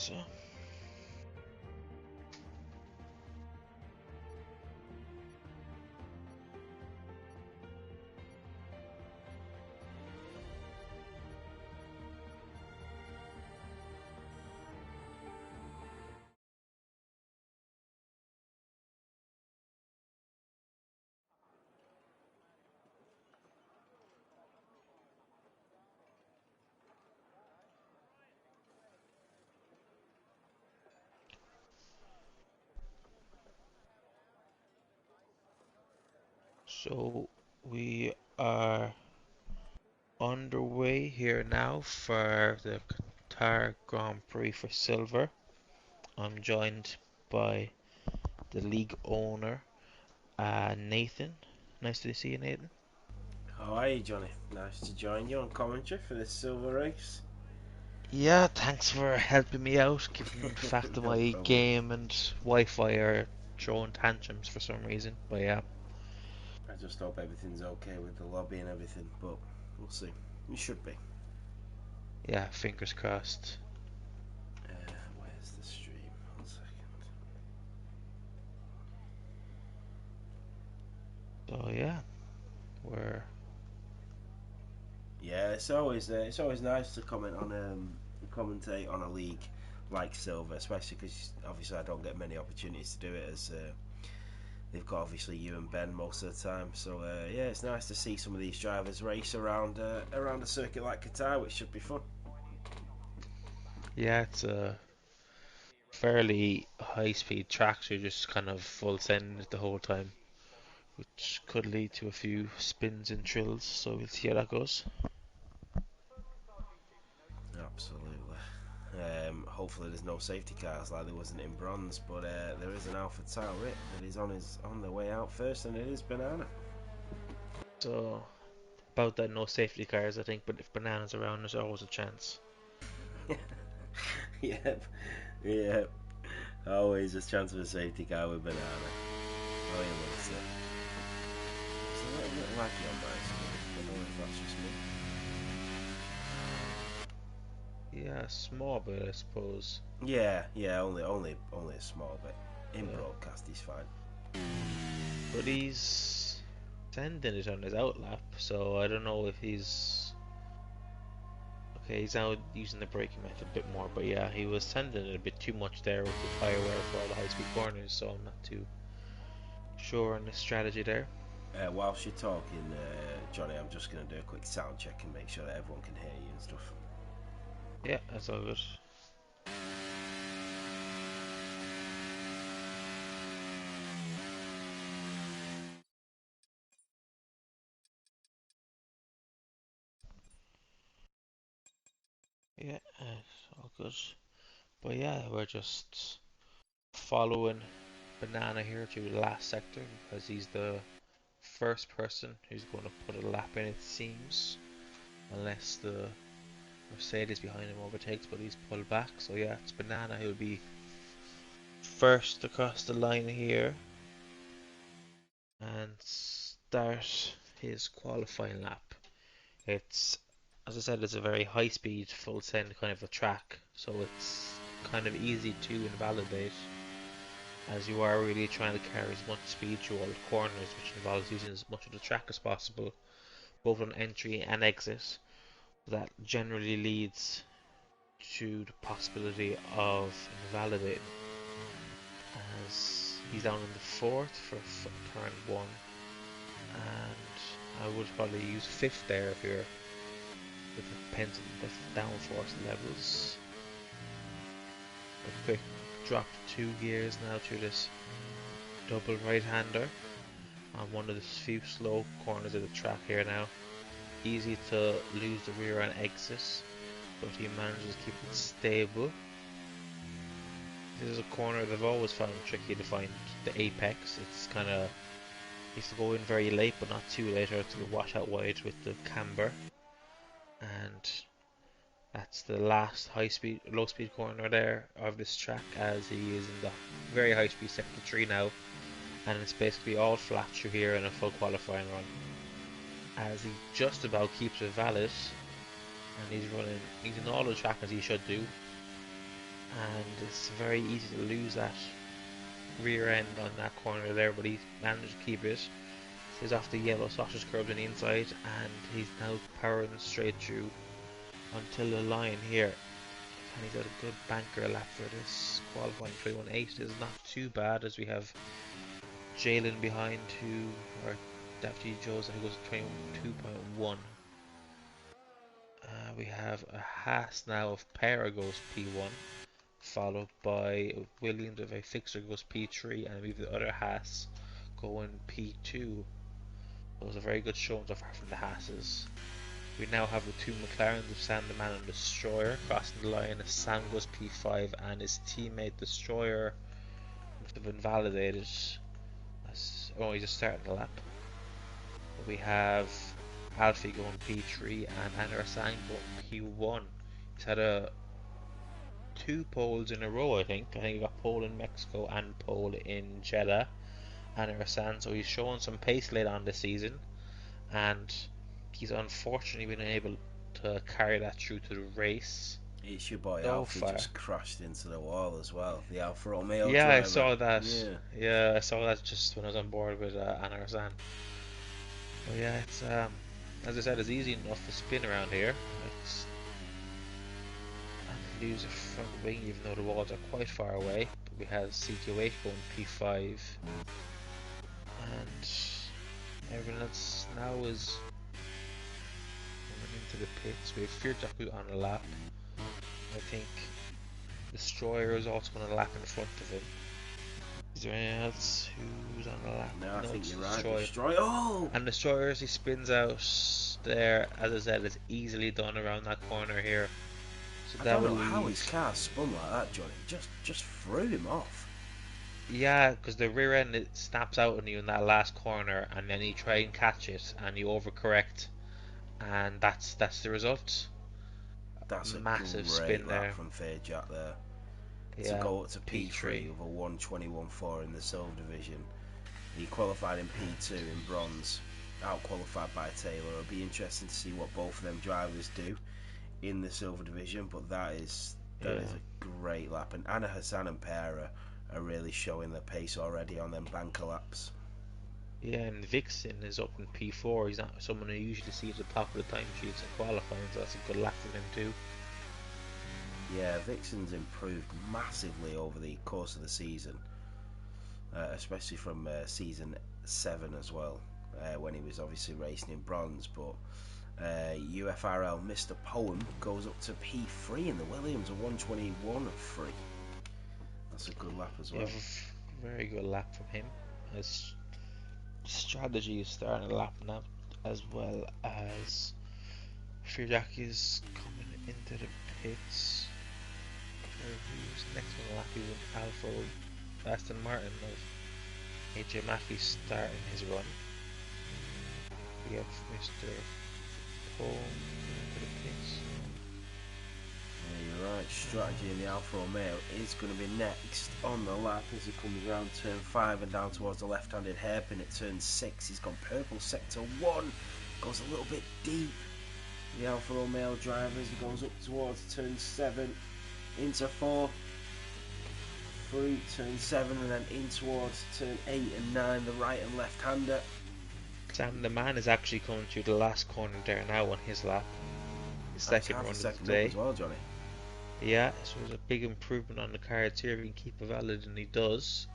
So. So we are underway here now for the Qatar Grand Prix for silver. I'm joined by the league owner, Nathan. Nice to see you, Nathan. How are you, Johnny? Nice to join you on commentary for this silver race. Yeah, thanks for helping me out, given the fact that No my problem. game and Wi-Fi are throwing tantrums for some reason. But yeah, I just hope everything's okay with the lobby and everything, but we'll see. You should be. yeah, fingers crossed. Where's the stream? 1 second. So yeah, we're Yeah, it's always nice to commentate on a league like silver, especially because obviously I don't get many opportunities to do it as they've got obviously you and Ben most of the time. So yeah, it's nice to see some of these drivers race around a circuit like Qatar, which should be fun. yeah, it's a fairly high-speed track, so you're just kind of full send it the whole time, which could lead to a few spins and trills. So we'll see how that goes. Absolutely. Hopefully there's no safety cars like there wasn't in bronze, but there is an Alpha Tauri that is on the way out first, and it is Banana. So about that, no safety cars, I think, but if Banana's around, there's always a chance. Yep, yep. Always a chance of a safety car with Banana. Oh, he loves it. It's a little bit laggy on my screen. I don't know if that's just me. Yeah, small, but I suppose. Yeah. Only a small bit. In Yeah, broadcast, he's fine. but he's sending it on his outlap, so I don't know if he's okay. He's now using the braking method a bit more, but yeah, he was sending it a bit too much there with the tire wear for all the high-speed corners, so I'm not too sure on the strategy there. Whilst you're talking, Johnny, I'm just going to do a quick sound check and make sure that everyone can hear you and stuff. Yeah, that's all good. Yeah, it's all good. But yeah, we're just following Banana here to the last sector because he's the first person who's going to put a lap in, it seems, unless the Mercedes behind him overtakes, but he's pulled back. So yeah, it's Banana who'll be first across the line here and start his qualifying lap. It's, as I said, it's a very high speed, full send kind of a track, so it's kind of easy to invalidate as you are really trying to carry as much speed through all the corners, which involves using as much of the track as possible, both on entry and exit. That generally leads to the possibility of invalidating, as he's down in the fourth for turn one, and I would probably use fifth there if you're, if it depends on the downforce levels. A quick drop to 2 gears now through this double right-hander on one of the few slow corners of the track here now. Easy to lose the rear end exit, but he manages to keep it stable. This is a corner they've always found tricky to find the apex. It's kind of, needs to go in very late, but not too late, or to wash out wide with the camber. And that's the last low speed corner there of this track, as he is in the very high speed sector 3 now, and it's basically all flat through here in a full qualifying run. As he just about keeps it valid, and he's in all the track as he should do. and it's very easy to lose that rear end on that corner there, but he managed to keep it. He's off the yellow sausage curb on the inside, and he's now powering straight through until the line here. And he's got a good banker lap for this qualifying 318. Is not too bad, as we have Jalen behind who, or Deputy Joe's, who goes 22.1. We have a Haas now of Para goes P1, followed by Williams of a Fixer goes P3, and we have the other Haas going P2. Those are very good showing so far from the Haas's. We now have the two McLarens of Sam the Man and Destroyer crossing the line as Sam goes P5 and his teammate Destroyer must have been validated. He's just starting the lap. We have Alfie going P3 and Anna Hassan going P1. He's had two poles in a row, I think. He got pole in Mexico and pole in Jeddah. Anna Hassan, so he's showing some pace late on this season, and he's unfortunately been unable to carry that through to the race. It's your boy Alfie just crashed into the wall as well. The Alfa Romeo driver. I saw that. Yeah, I saw that just when I was on board with Anna Hassan. But yeah, it's as I said, it's easy enough to spin around here. And lose a front wing, even though the walls are quite far away. But we have CQ8 going P5, and everyone else now is coming into the pits. We have Fearjack on a lap. I think Destroyer is also going to lap in front of him. Is there anyone else who's on the lap? No, I think you're right. Destroyer. Oh! And Destroyer, as he spins out there, as I said, is easily done around that corner here. So I don't know how his car spun like that, Johnny. Just threw him off. Yeah, because the rear end it snaps out on you in that last corner, and then you try and catch it, and you overcorrect, and that's the result. That's a massive great spin lap there from Fairjack there. Yeah, to go up to P3 with a 1:21.4 in the silver division. He qualified in P2 in bronze, out qualified by Taylor. It'll be interesting to see what both of them drivers do in the silver division, but that is a great lap. And Anna Hassan and Pera are really showing their pace already on them banker laps. Yeah, and Vixen is up in P4. He's not someone who you usually see at the top of the timesheets in qualifying, so that's a good lap for him too. Yeah, Vixen's improved massively over the course of the season, especially from season 7 as well, when he was obviously racing in bronze. But UFRL Mr. Poem goes up to P3 in the Williams, a 1:21.3. That's a good lap as well. Yeah, very good lap from him. His strategy is starting a lap now, as well as Fearjack is coming into the pits. Who's next on the lap? He's an Alfa Aston Martin of AJ Mackey starting his run. We have Mr. Paul into the pits. Yeah, you're right. Strategy in the Alfa Romeo is going to be next on the lap as he comes around turn 5 and down towards the left-handed hairpin at turn 6. He's gone purple sector 1. Goes a little bit deep. The Alfa Romeo driver as he goes up towards turn 7. Into 4, 3, turn 7, and then in towards turn 8 and 9, the right and left hander. Sam the Man is actually coming through the last corner there now on his lap. His second run of the day. As well, Johnny. Yeah, so there's a big improvement on the cards here if he can keep it valid, and he does.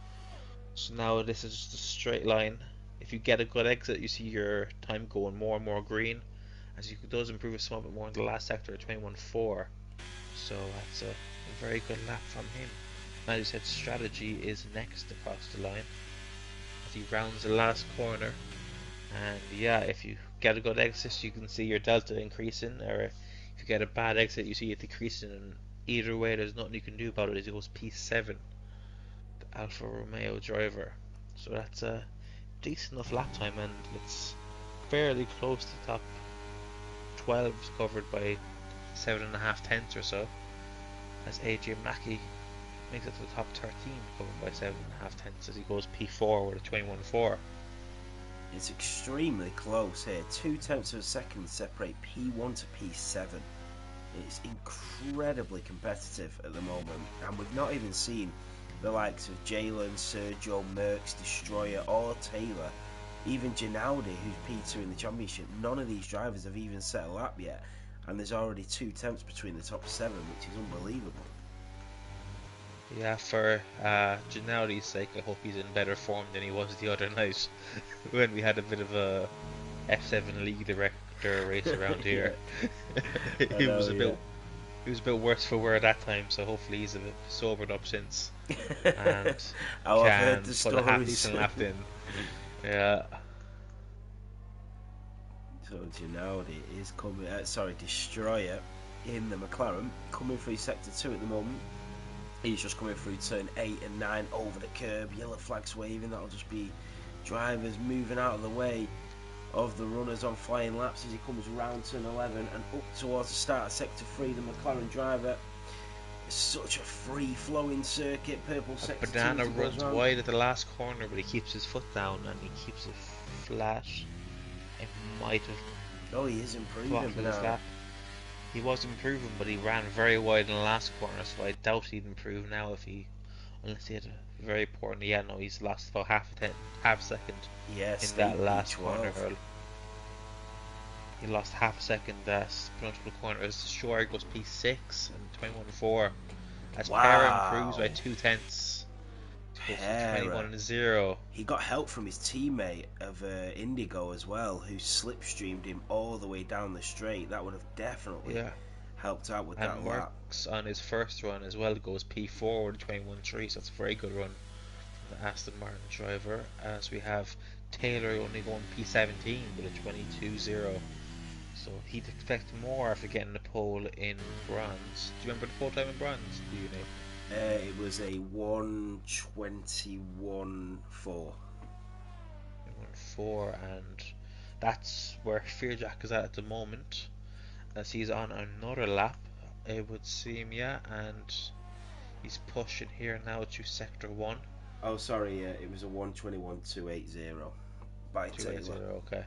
So now this is just a straight line. If you get a good exit, you see your time going more and more green, as he does improve a small bit more in the last sector at 21.4. So that's a very good lap from him. As you said, strategy is next across the line as he rounds the last corner. And yeah, if you get a good exit, you can see your delta increasing, or if you get a bad exit, you see it decreasing. And either way, there's nothing you can do about it. As it goes P7, the Alfa Romeo driver. So that's a decent enough lap time, and it's fairly close to the top 12 covered by 7.5 tenths or so, as AJ Mackey makes it to the top 13 covered by 7.5 tenths as he goes P4 with a 21.4. It's extremely close here. 0.2 of a second separate P1 to P7. It's incredibly competitive at the moment, and we've not even seen the likes of Jalen, Sergio, Merckx, Destroyer, or Taylor, even Ginaudi, who's P2 in the championship. None of these drivers have even set a lap yet, and there's already 2 tenths between the top 7, which is unbelievable. Yeah, for Gennadi's sake, I hope he's in better form than he was the other night when we had a bit of a F7 league director race around here. I He know, was a yeah. bit he was a bit worse for wear that time, so hopefully he's a bit sobered up since and Oh, I've heard can the put a half stories. decent lap in. Yeah, So Ginaudi is coming. Sorry, Destroyer in the McLaren coming through sector 2 at the moment. He's just coming through turn 8 and 9 over the curb. Yellow flags waving. That'll just be drivers moving out of the way of the runners on flying laps as he comes round turn 11 and up towards the start of sector 3. The McLaren driver. It's such a free flowing circuit. Purple a sector 2 banana as he goes runs round. wide at the last corner, but he keeps his foot down and he keeps it flat. It might have Oh, he is improving, throttled his Banana. lap. He was improving, but he ran very wide in the last corner, so I doubt he'd improve now unless he had a very poor. Yeah, no, he's lost about half a second Yeah, in stayed that last corner. P12. He lost half a second that penultimate corner as Shore goes P6 and 21.4. As Pera improves by Wow. 2 tenths, goes to Pera. 21.0. He got help from his teammate of Indigo as well, who slipstreamed him all the way down the straight. That would have definitely Yeah, helped out with and that lap. Merckx on his first run as well goes P4 with 21.3, so that's a very good run from the Aston Martin driver. As we have Taylor only going P17 with a 22.0. So he'd expect more after getting the pole in bronze. Do you remember the pole time in bronze? Do you know? It was a 1:21.4. 4, and that's where Fearjack is at the moment, as he's on another lap, it would seem, yeah, and he's pushing here now to sector 1. Oh, sorry, it was a 1:21.280 by 280, Taylor. okay.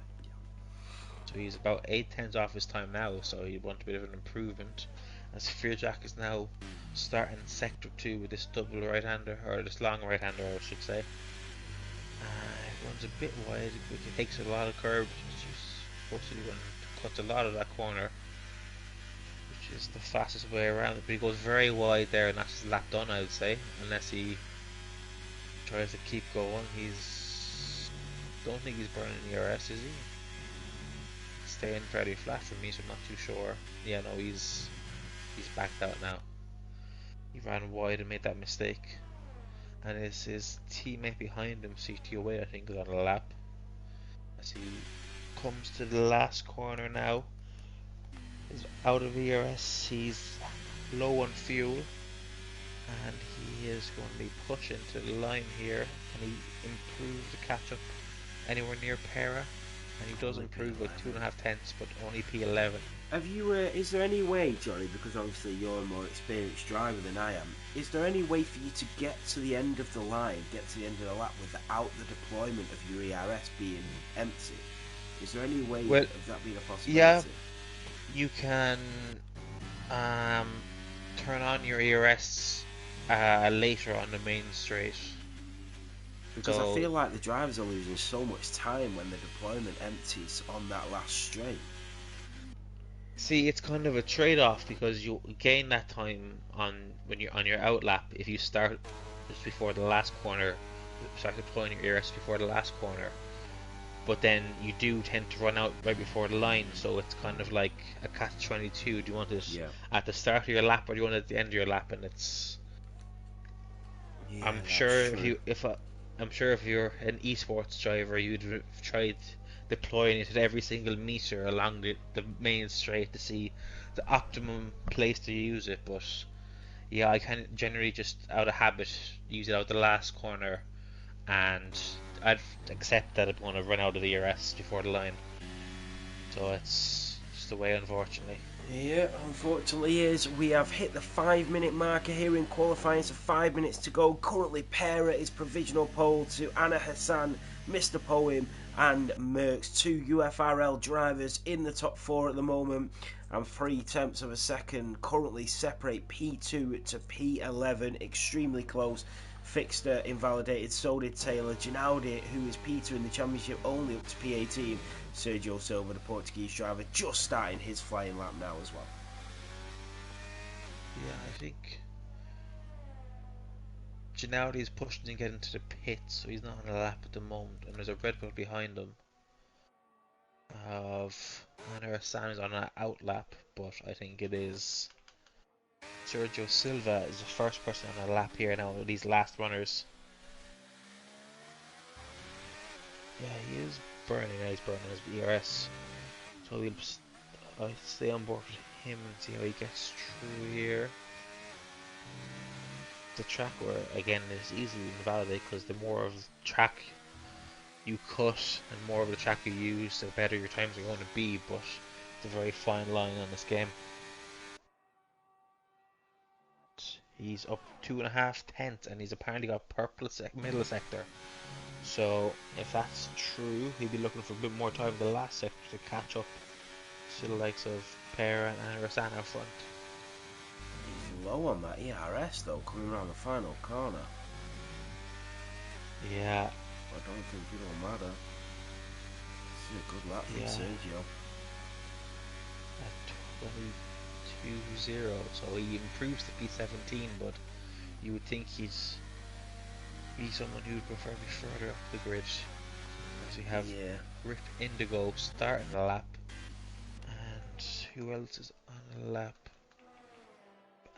So he's about 8 tenths off his time now, so he want a bit of an improvement. As Fearjack is now starting sector 2 with this double right-hander, or this long right-hander, I should say. It runs a bit wide, but he takes a lot of curbs, which is supposed to run, cuts a lot of that corner, which is the fastest way around it. But he goes very wide there, and that's his lap done, I would say, unless he tries to keep going. Don't think he's burning ERS, is he? Staying fairly flat for me, so I'm not too sure. Yeah, no, he's backed out now. He ran wide and made that mistake, and his teammate behind him, CTOA, I think, is on a lap. As he comes to the last corner now, he's out of ERS, he's low on fuel, and he is going to be pushing to the line here. Can he improve the catch up anywhere near Pera? And he does Only improve by P11. 2.5 tenths, but only P11. Have you? Is there any way, Johnny? Because obviously you're a more experienced driver than I am. Is there any way for you to get to the end of the line, get to the end of the lap without the deployment of your ERS being empty? Is there any way Well, of that being a yeah, possibility? you can um, turn on your ERS later on the main straight. Because I So, feel like the drivers are losing so much time when the deployment empties on that last straight. see, it's kind of a trade-off because you gain that time on when you're on your out lap if you start just before the last corner, start deploying your ERS before the last corner. But then you do tend to run out right before the line, so it's kind of like a catch-22. Do you want it Yeah. at the start of your lap or do you want it at the end of your lap? And it's Yeah, I'm that's sure true. I'm sure if you're an esports driver, you'd tried deploying it at every single meter along the main straight to see the optimum place to use it. But yeah, I kind of generally just out of habit use it out the last corner, and I'd accept that I'm going to run out of the ERS before the line. So it's just the way, unfortunately. Yeah, unfortunately is. We have hit the 5 minute marker here in qualifying, so 5 minutes to go. Currently Pera is provisional pole to Anna Hassan, Mr. Poem, and Merckx, 2 UFRL drivers in the top 4 at the moment, and 3/10 of a second currently separate P2 to P11, extremely close. Fixter invalidated, so did Taylor. Ginaudi, who is P2 in the championship, only up to P18. Sergio Silva, the Portuguese driver, just starting his flying lap now as well. Yeah, I think Ginaudi is pushing to get into the pit, so he's not on a lap at the moment, and there's a Red Bull behind him of Anna San is on an out lap, but I think it is Sergio Silva is the first person on a lap here now with these last runners. Yeah, he is burning, he's burning his ERS, so I'll stay on board with him and see how he gets through here. The track where again is easily invalidated because the more of the track you cut and more of the track you use, the better your times are going to be, but it's a very fine line on this game. He's up 2.5 tenths and he's apparently got purple middle sector, so if that's true he'll be looking for a bit more time in the last sector to catch up to the likes of Pera and Rosanna up front. He's low on that ERS though, coming around the final corner. Yeah, I don't think it'll matter. This is a good lap from Sergio. At 22.0, so he improves to P17, but you would think he's someone who would prefer to be further up the grid. As we have Rip Indigo starting the lap, and who else is on a lap?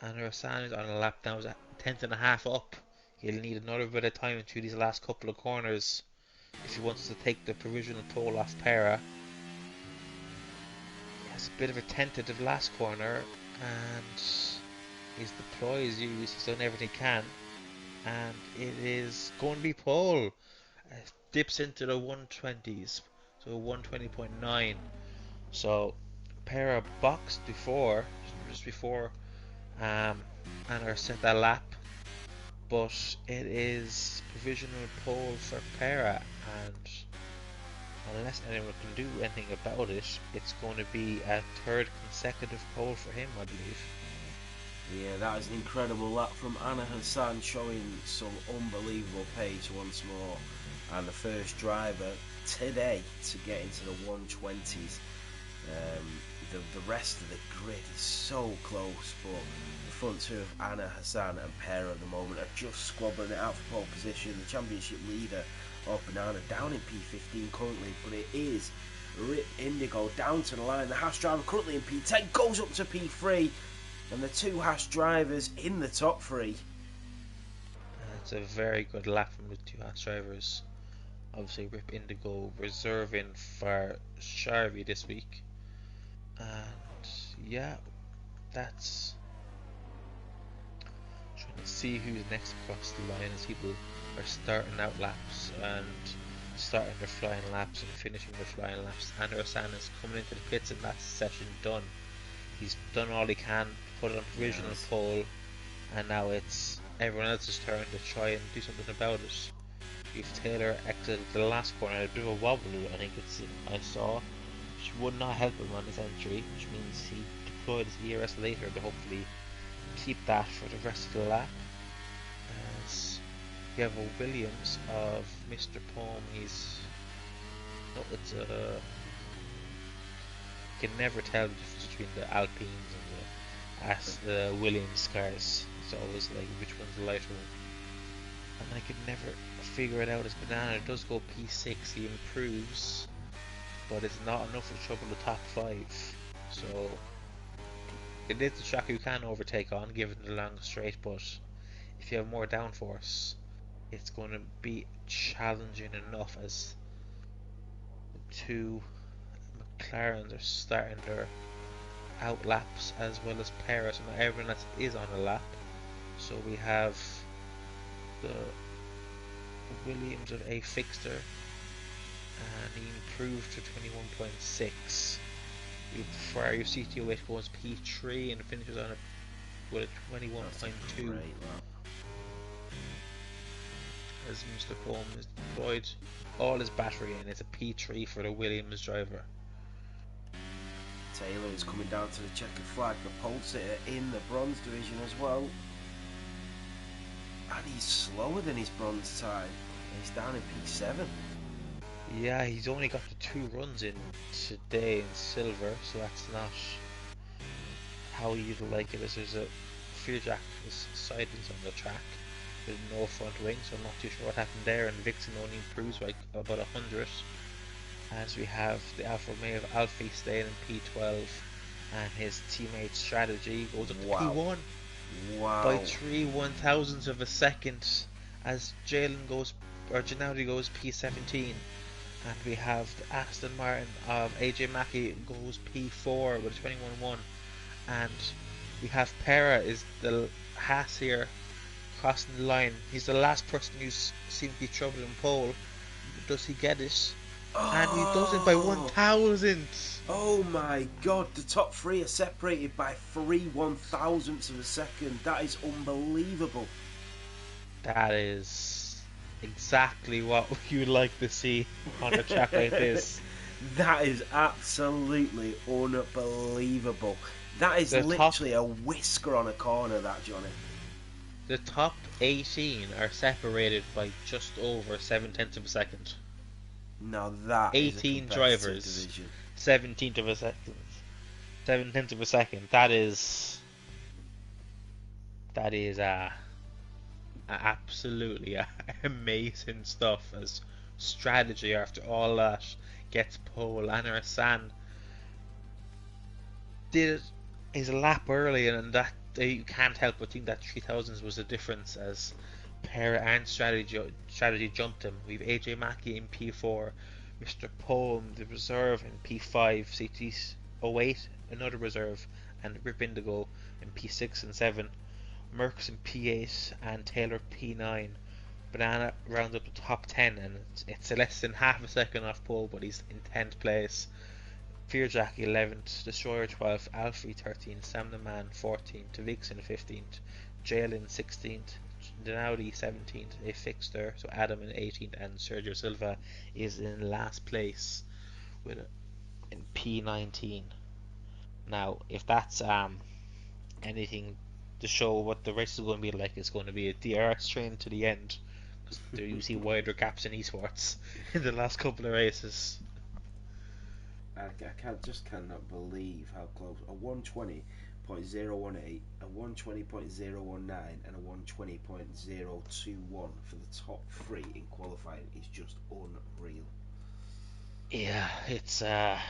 And Rasan is on a lap now, is a 10.5 up. He'll need another bit of time through these last couple of corners if he wants to take the provisional toll off Pera. He has a bit of a tentative last corner, and his deploy is used. He's done everything he can, and it is going to be pole. It dips into the 120s, so 120.9. So Pera boxed before, just before Anna set that lap, but it is provisional pole for Pera, and unless anyone can do anything about it, it's going to be a third consecutive pole for him, I believe. Yeah, that is an incredible lap from Anna Hassan, showing some unbelievable pace once more, and the first driver today to get into the 120s. The rest of the grid is so close, but the front two of Anna Hassan and Pera at the moment are just squabbling it out for pole position. The championship leader of Banana down in P15 currently, but it is Rip Indigo down to the line. The Haas driver currently in P10 goes up to P3, and the two Haas drivers in the top 3. It's a very good lap from the two Haas drivers. Obviously Rip Indigo reserving for Sharvey this week. And yeah, that's trying to see who's next across the line as people are starting out laps and starting their flying laps and finishing their flying laps. Andrew San is coming into the pits and that's session done. He's done all he can, put it on provisional pole, and now it's everyone else's turn to try and do something about it. If Taylor exited the last corner, a bit of a wobble, I saw, which would not help him on his entry, which means he deployed his ERS later to hopefully keep that for the rest of the lap. As we have a Williams of Mr. Palm, you can never tell the difference between the Alpines and the Williams cars. It's always like which one's the lighter one. And I could never figure it out. As Banana does go P6, he improves, but it's not enough to trouble the top 5. So it is the track you can overtake on, given the long straight, but if you have more downforce, it's going to be challenging enough, as the two McLarens are starting their out laps as well as Paris, and not everyone that is on a lap. So we have the Williams of a Fixter, and he improved to 21.6. Ferrari CTO8 goes P3 and finishes on with a 21.2. as Mr. Combe has deployed all his battery in. It's a P3 for the Williams driver. Taylor is coming down to the checkered flag, the pole sitter in the bronze division as well. And he's slower than his bronze time. He's down in P7. Yeah, he's only got the 2 runs in today in silver, so that's not how you'd like it. As there's a Fearjack is sideways on the track with no front wing, so I'm not too sure what happened there. And Vixen only improves by about 100. As we have the Alfa Romeo of Alfie staying in P12, and his teammate Strategy goes up to P1 by Wow. 3/1000ths of a second, as Gennady goes P17. And we have the Aston Martin of AJ Mackey goes P4 with a 21.1. And we have Pera is the Haas here crossing the line. He's the last person who's seemed to be trouble in pole. Does he get it? And he does it by Oh, 1,000. oh my god, the top three are separated by 3/1000ths of a second. That is unbelievable. That is exactly what you'd like to see on a track like this. That is absolutely unbelievable. That is The top literally a whisker on a corner, that, Johnny. the top 18 are separated by just over 7/10 of a second. Now that is a 18 competitive drivers, division. 17th of a second. 7/10 of a second. That is absolutely amazing stuff. As Strategy after all that gets pole, and Arsan did his lap early, and that you can't help but think that 3000s was the difference, as Pera and Strategy jumped him. We've AJ Mackey in P4, Mr. Poem the reserve in P5, CT's 08 another reserve, and Rip Indigo in P6 and 7, Merckx in P8 and Taylor P9. Banana rounds up the top 10, and it's less than half a second off pole, but he's in 10th place. Fearjack 11th, Destroyer 12th, Alfie 13th, Sam the Man 14th, Vixen 15th, Jalen 16th, Denaudi 17th, a fixture, so Adam in 18th, and Sergio Silva is in last place with in P19. Now, if that's anything to show what the race is going to be like, it's going to be a DRS train to the end, because there you see wider gaps in esports in the last couple of races. Just cannot believe how close a 120.018, a 120.019, and a 120.021 for the top three in qualifying is just unreal. Yeah, it's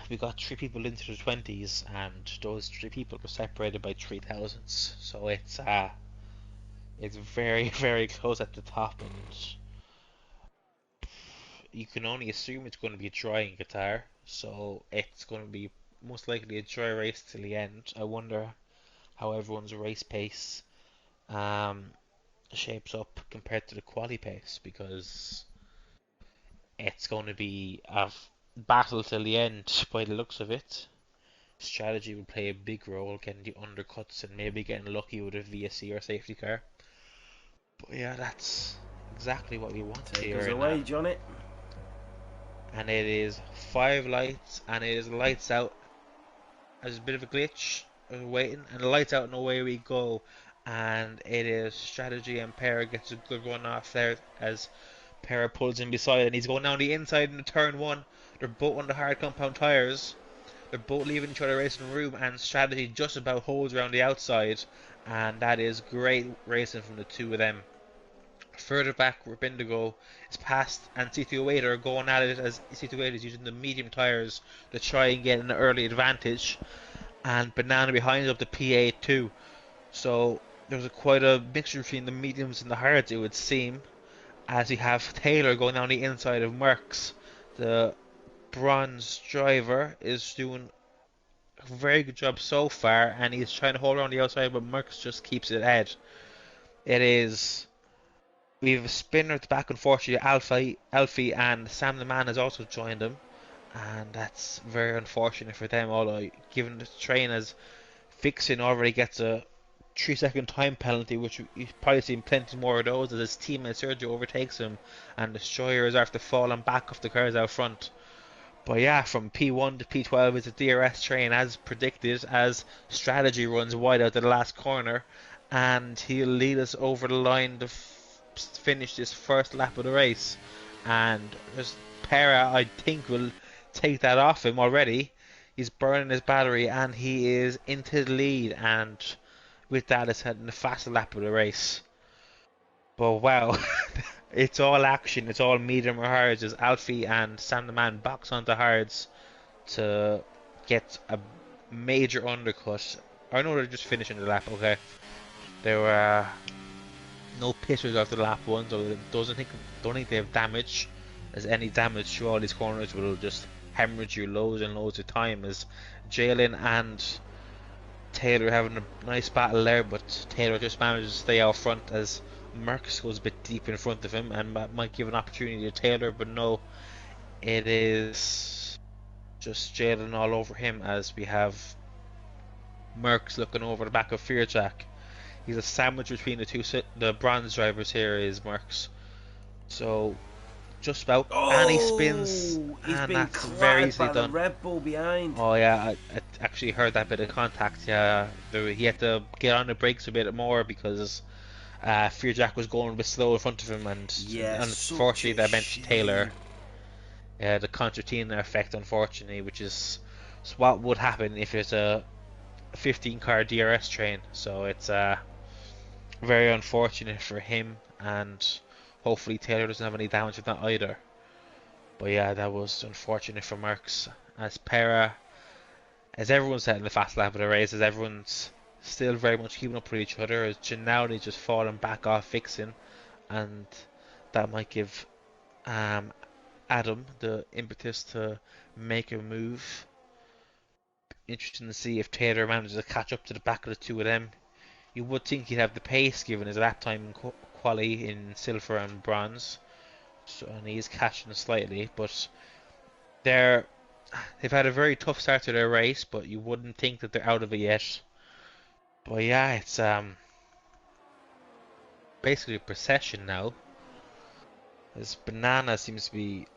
we got 3 people into the 20s, and those 3 people were separated by 3/1000s. So it's very very close at the top, and you can only assume it's going to be dry in Qatar. So it's going to be most likely a dry race till the end. I wonder how everyone's race pace um shapes up compared to the quali pace, because it's going to be a battle till the end by the looks of it. Strategy will play a big role, getting the undercuts and maybe getting lucky with a VSC or safety car. But yeah, that's exactly what we want Take here us in away, Johnny. and it is 5 lights, and it is lights out. There's a bit of a glitch, waiting, and lights out and away we go. And it is Strategy, and Pera gets a good run off there as Pera pulls in beside, and he's going down the inside in the turn one. They're both on the hard compound tyres. They're both leaving each other racing room, and Strategy just about holds around the outside, and that is great racing from the two of them. Further back, Rapindigo is past, and C208 are going at it, as C208 is using the medium tyres to try and get an early advantage, and Banana behind up the P8 too. So there's quite a mixture between the mediums and the hards, it would seem, as we have Taylor going down the inside of Merckx. The bronze driver is doing a very good job so far, and he's trying to hold around the outside, but Merckx just keeps it ahead. It is. We have a spinner at the back, unfortunately. Alfie and Sam the Man has also joined him, and that's very unfortunate for them. Although, given the train as Fixin already gets a 3 second time penalty, which you've probably seen plenty more of those, as his teammate Sergio overtakes him and destroyers after falling back off the cars out front. But yeah, from P1 to P12 is a DRS train as predicted, as strategy runs wide out to the last corner, and he'll lead us over the line to finish this first lap of the race. And Pera, I think, will take that off him already. He's burning his battery and he is into the lead, and with that, it's heading the fastest lap of the race. But wow, it's all action, it's all medium or hards as Alfie and Sam the Man box onto hards to get a major undercut. I know they're just finishing the lap, okay. There were no pictures after lap one, so don't think they have damage, as any damage to all these corners will just hemorrhage you loads and loads of time, as Jalen and Taylor having a nice battle there, but Taylor just manages to stay out front as Merckx goes a bit deep in front of him and might give an opportunity to Taylor, but no, it is just Jalen all over him, as we have Merckx looking over the back of Fearjack. He's a sandwich between the bronze drivers here is Merckx. So just about, and he spins, he's and been that's very easily by done. The Red Bull behind. Oh yeah, I actually heard that bit of contact. Yeah, he had to get on the brakes a bit more because Fearjack was going a bit slow in front of him, and unfortunately that meant Taylor. Yeah, the concertina effect, unfortunately, which is what would happen if it's a 15-car DRS train. So it's very unfortunate for him, and hopefully Taylor doesn't have any damage with that either. But yeah, that was unfortunate for Merckx. As Pera, as everyone's setting the fast lap of the race, as everyone's still very much keeping up with each other, as Gennady just falling back off fixing, and that might give Adam the impetus to make a move. Interesting to see if Taylor manages to catch up to the back of the two of them. You would think he'd have the pace given his lap time in quali in silver and bronze, so, and he's catching slightly, but they've had a very tough start to their race, but you wouldn't think that they're out of it yet. But yeah, it's basically a procession now, as Banana seems to be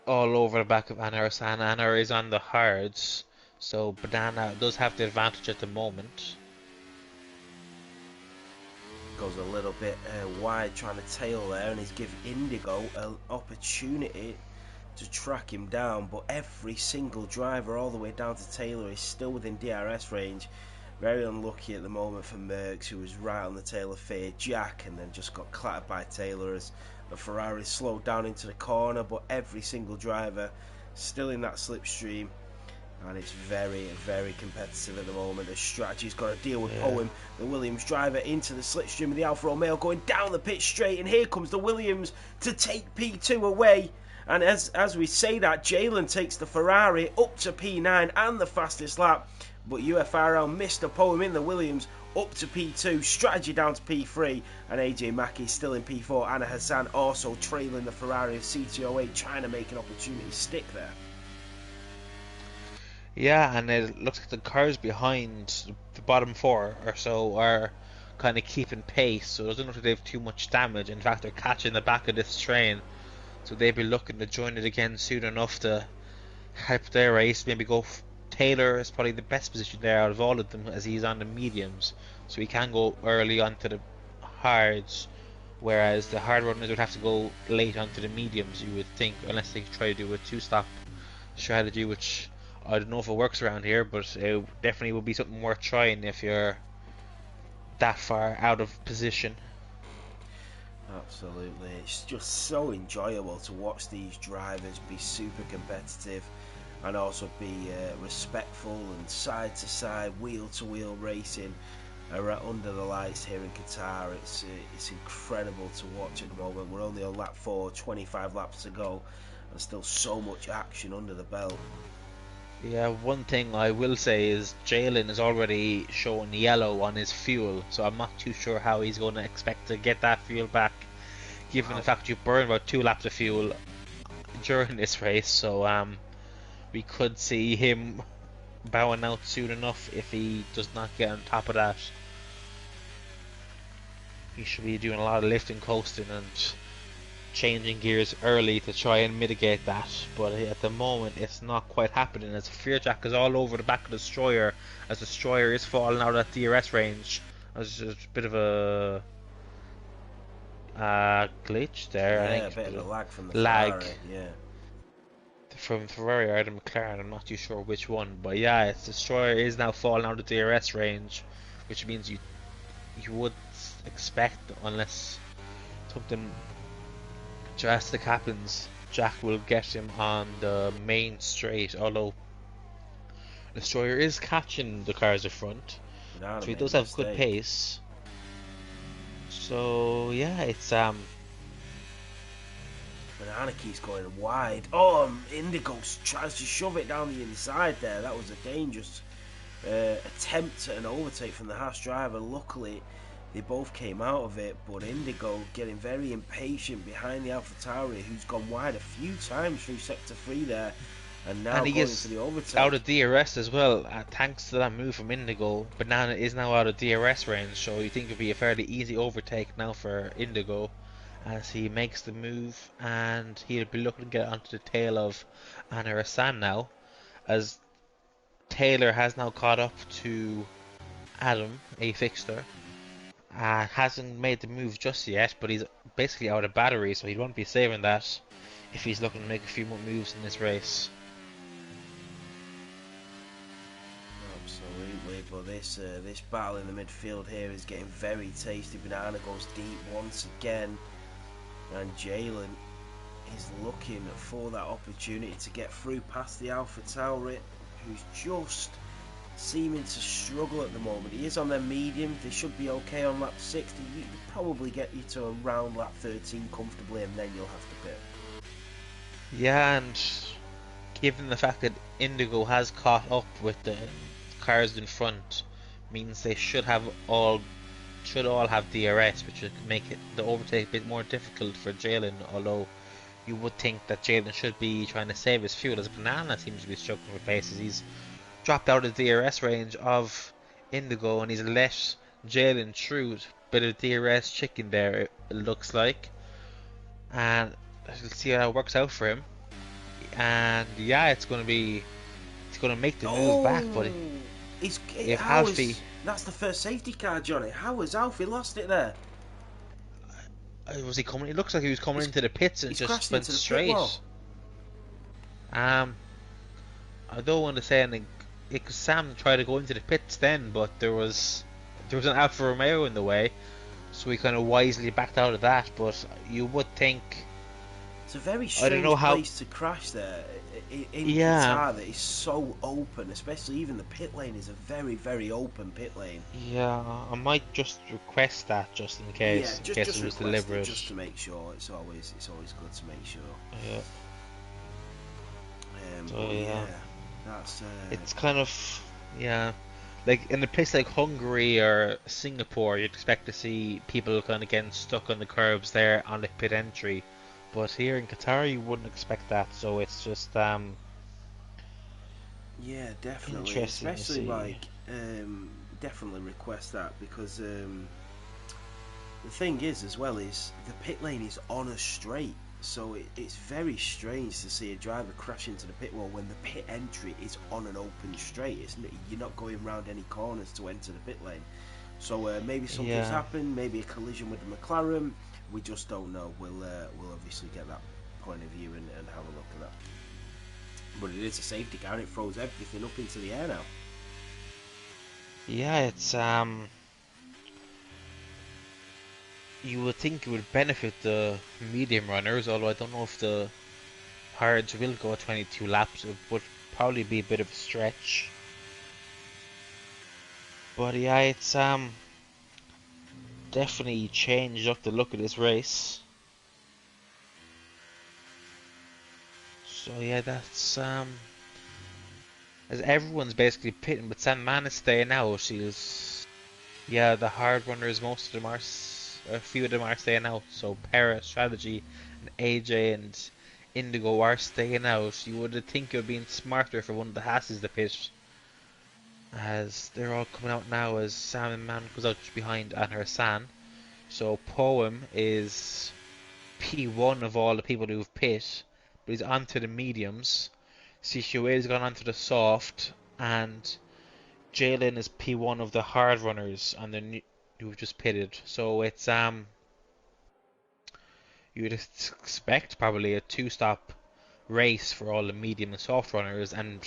all over the back of Anna, and Anna is on the hards, so Banana does have the advantage at the moment. Goes a little bit wide trying to tail there, and he's given Indigo an opportunity to track him down, but every single driver all the way down to Taylor is still within DRS range. Very unlucky at the moment for Merckx, who was right on the tail of Fearjack and then just got clattered by Taylor as the Ferrari slowed down into the corner, but every single driver still in that slipstream, and it's very, very competitive at the moment. The strategy's got to deal with Poem, the Williams driver, into the slipstream of the Alfa Romeo, going down the pit straight, and here comes the Williams to take P2 away. And as we say that, Jalen takes the Ferrari up to P9 and the fastest lap, but UFRL missed a Poem in the Williams up to P2, strategy down to P3, and AJ Mackey still in P4. Anna Hassan also trailing the Ferrari of CT08, trying to make an opportunity stick there. Yeah, and it looks like the cars behind the bottom four or so are kind of keeping pace, so it doesn't look like they have too much damage. In fact, they're catching the back of this train, so they'll be looking to join it again soon enough to help their race. Maybe go. Taylor is probably the best position there out of all of them, as he's on the mediums, so he can go early onto the hards, whereas the hard runners would have to go late onto the mediums, you would think, unless they try to do a two-stop strategy, which I don't know if it works around here, but it definitely would be something worth trying if you're that far out of position. Absolutely, it's just so enjoyable to watch these drivers be super competitive and also be respectful and side to side, wheel to wheel racing under the lights here in Qatar. It's incredible to watch at the moment. We're only on lap 4, 25 laps to go, and still so much action under the belt. Yeah, one thing I will say is Jalen is already showing yellow on his fuel, so I'm not too sure how he's going to expect to get that fuel back, given the fact you burn about 2 laps of fuel during this race. So we could see him bowing out soon enough if he does not get on top of that. he should be doing a lot of lifting, coasting, and changing gears early to try and mitigate that. But at the moment, it's not quite happening as Fearjack is all over the back of the Destroyer as the Destroyer is falling out of that DRS range. There's a bit of a glitch there, I Yeah, think. a bit of a lag from the Lag Ferrari. Yeah. from Ferrari or the McLaren, I'm not too sure which one. But yeah, its Destroyer is now falling out of the DRS range, which means you would expect, unless something drastic happens, Jack will get him on the main straight, although Destroyer is catching the cars at front, Banana so he made a does have good mistake. pace. So yeah, it's Banana keeps going wide. Oh, Indigo tries to shove it down the inside there. That was a dangerous attempt at an overtake from the Haas driver. Luckily, they both came out of it, but Indigo getting very impatient behind the AlphaTauri, who's gone wide a few times through Sector 3 there, and now and he going for is the overtake. out of DRS as well, thanks to that move from Indigo. Banana is now out of DRS range, so you think it'd be a fairly easy overtake now for Indigo as he makes the move, and he'll be looking to get onto the tail of Anna Hassan now, as Taylor has now caught up to Adam, a fixture. Hasn't made the move just yet, but he's basically out of battery, so he won't be saving that if he's looking to make a few more moves in this race. Absolutely, but this battle in the midfield here is getting very tasty. Banana goes deep once again, and Jalen is looking for that opportunity to get through past the AlphaTauri, who's just seeming to struggle at the moment. He is on their medium. They should be okay on lap 60. You probably get you to around lap 13 comfortably, and then you'll have to pit. Yeah, and given the fact that Indigo has caught up with the cars in front, means they should all have DRS, which would make the overtake a bit more difficult for Jalen. Although you would think that Jalen should be trying to save his fuel, as Banana seems to be struggling with paces. He's dropped out of the DRS range of Indigo, and he's let Jalen through. Bit of DRS chicken there, it looks like, and we'll see how it works out for him. And yeah, it's going to make the move back, but if Alfie, that's the first safety car, Johnny. How has Alfie lost it there? Was he coming? It looks like he was coming into the pits and just went straight. I don't want to say anything. Because Sam tried to go into the pits then, but there was an Alfa Romeo in the way, so he kind of wisely backed out of that. But you would think it's a very strange place to crash there in Qatar that is so open, especially even the pit lane is a very, very open pit lane. Yeah, I might just request that just in case. Yeah, just it was deliberate. just to make sure. It's always good to make sure. Yeah. Yeah, that's. It's kind of like in a place like Hungary or Singapore, you'd expect to see people kind of getting stuck on the curbs there on the pit entry, but here in Qatar you wouldn't expect that. So it's just yeah, definitely, especially definitely request that, because the thing is as well is the pit lane is on a straight. So it's very strange to see a driver crash into the pit wall when the pit entry is on an open straight. You're not going round any corners to enter the pit lane. So maybe something's happened, maybe a collision with the McLaren. We just don't know. We'll obviously get that point of view and have a look at that. But it is a safety car and it throws everything up into the air now. Yeah, it's you would think it would benefit the medium runners, although I don't know if the hards will go 22 laps. It would probably be a bit of a stretch. But yeah, it's definitely changed up the look of this race. So yeah, that's as everyone's basically pitting, but Sam Man is staying out. The hard runners, most of them are. A few of them are staying out, so Para, Strategy, and AJ and Indigo are staying out. You would think it would be smarter for one of the Hasses to pit, as they're all coming out now as Sam and Man goes out just behind Anna Hassan. So Poem is P1 of all the people who've pit, but he's onto the mediums. CQA's gone onto the soft, and Jalen is P1 of the hard runners and the who've just pitted. So it's you'd expect probably a two-stop race for all the medium and soft runners, and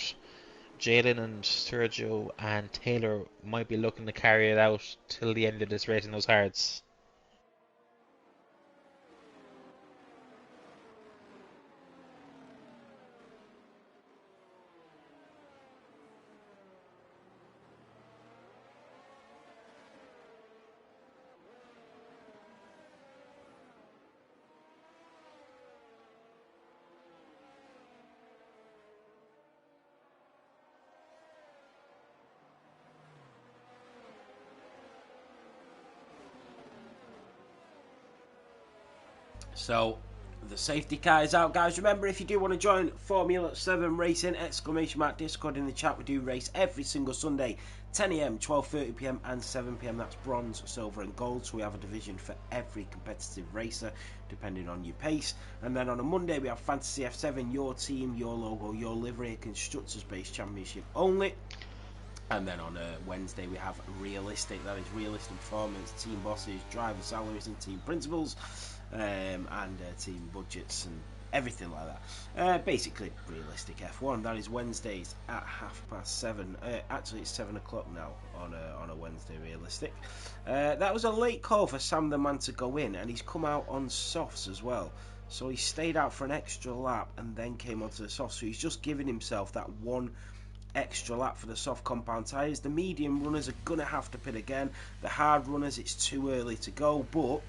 Jalen and Sergio and Taylor might be looking to carry it out till the end of this race in those hards. So the safety car is out, guys. Remember, if you do want to join Formula 7 Racing, !Discord in the chat. We do race every single Sunday, 10 a.m, 12:30 p.m, and 7 p.m. That's bronze, silver, and gold. So we have a division for every competitive racer, depending on your pace. And then on a Monday, we have Fantasy F7, your team, your logo, your livery, constructors-based championship only. And then on a Wednesday we have realistic, that is realistic performance, team bosses, driver salaries and team principles, and team budgets and everything like that. Basically realistic F1, that is Wednesdays at 7:30. Actually it's 7 o'clock now on a Wednesday realistic. That was a late call for Sam the Man to go in, and he's come out on softs as well. So he stayed out for an extra lap and then came onto the softs, so he's just giving himself that one extra lap for the soft compound tyres. The medium runners are going to have to pit again. The hard runners, it's too early to go, but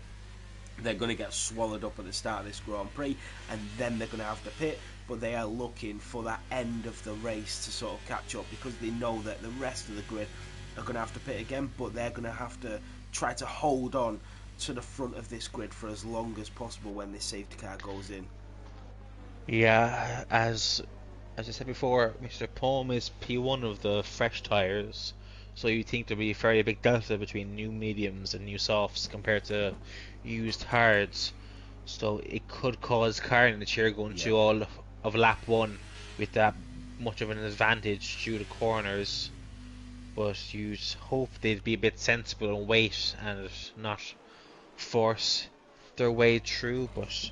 they're going to get swallowed up at the start of this Grand Prix, and then they're going to have to pit. But they are looking for that end of the race to sort of catch up, because they know that the rest of the grid are going to have to pit again, but they're going to have to try to hold on to the front of this grid for as long as possible when this safety car goes in. Yeah, as I said before, Mr. Poem is P1 of the fresh tyres, so you think there'll be a very big delta between new mediums and new softs compared to used hards. So it could cause carnage here going through all of lap 1 with that much of an advantage through the corners. But you'd hope they'd be a bit sensible and wait and not force their way through, but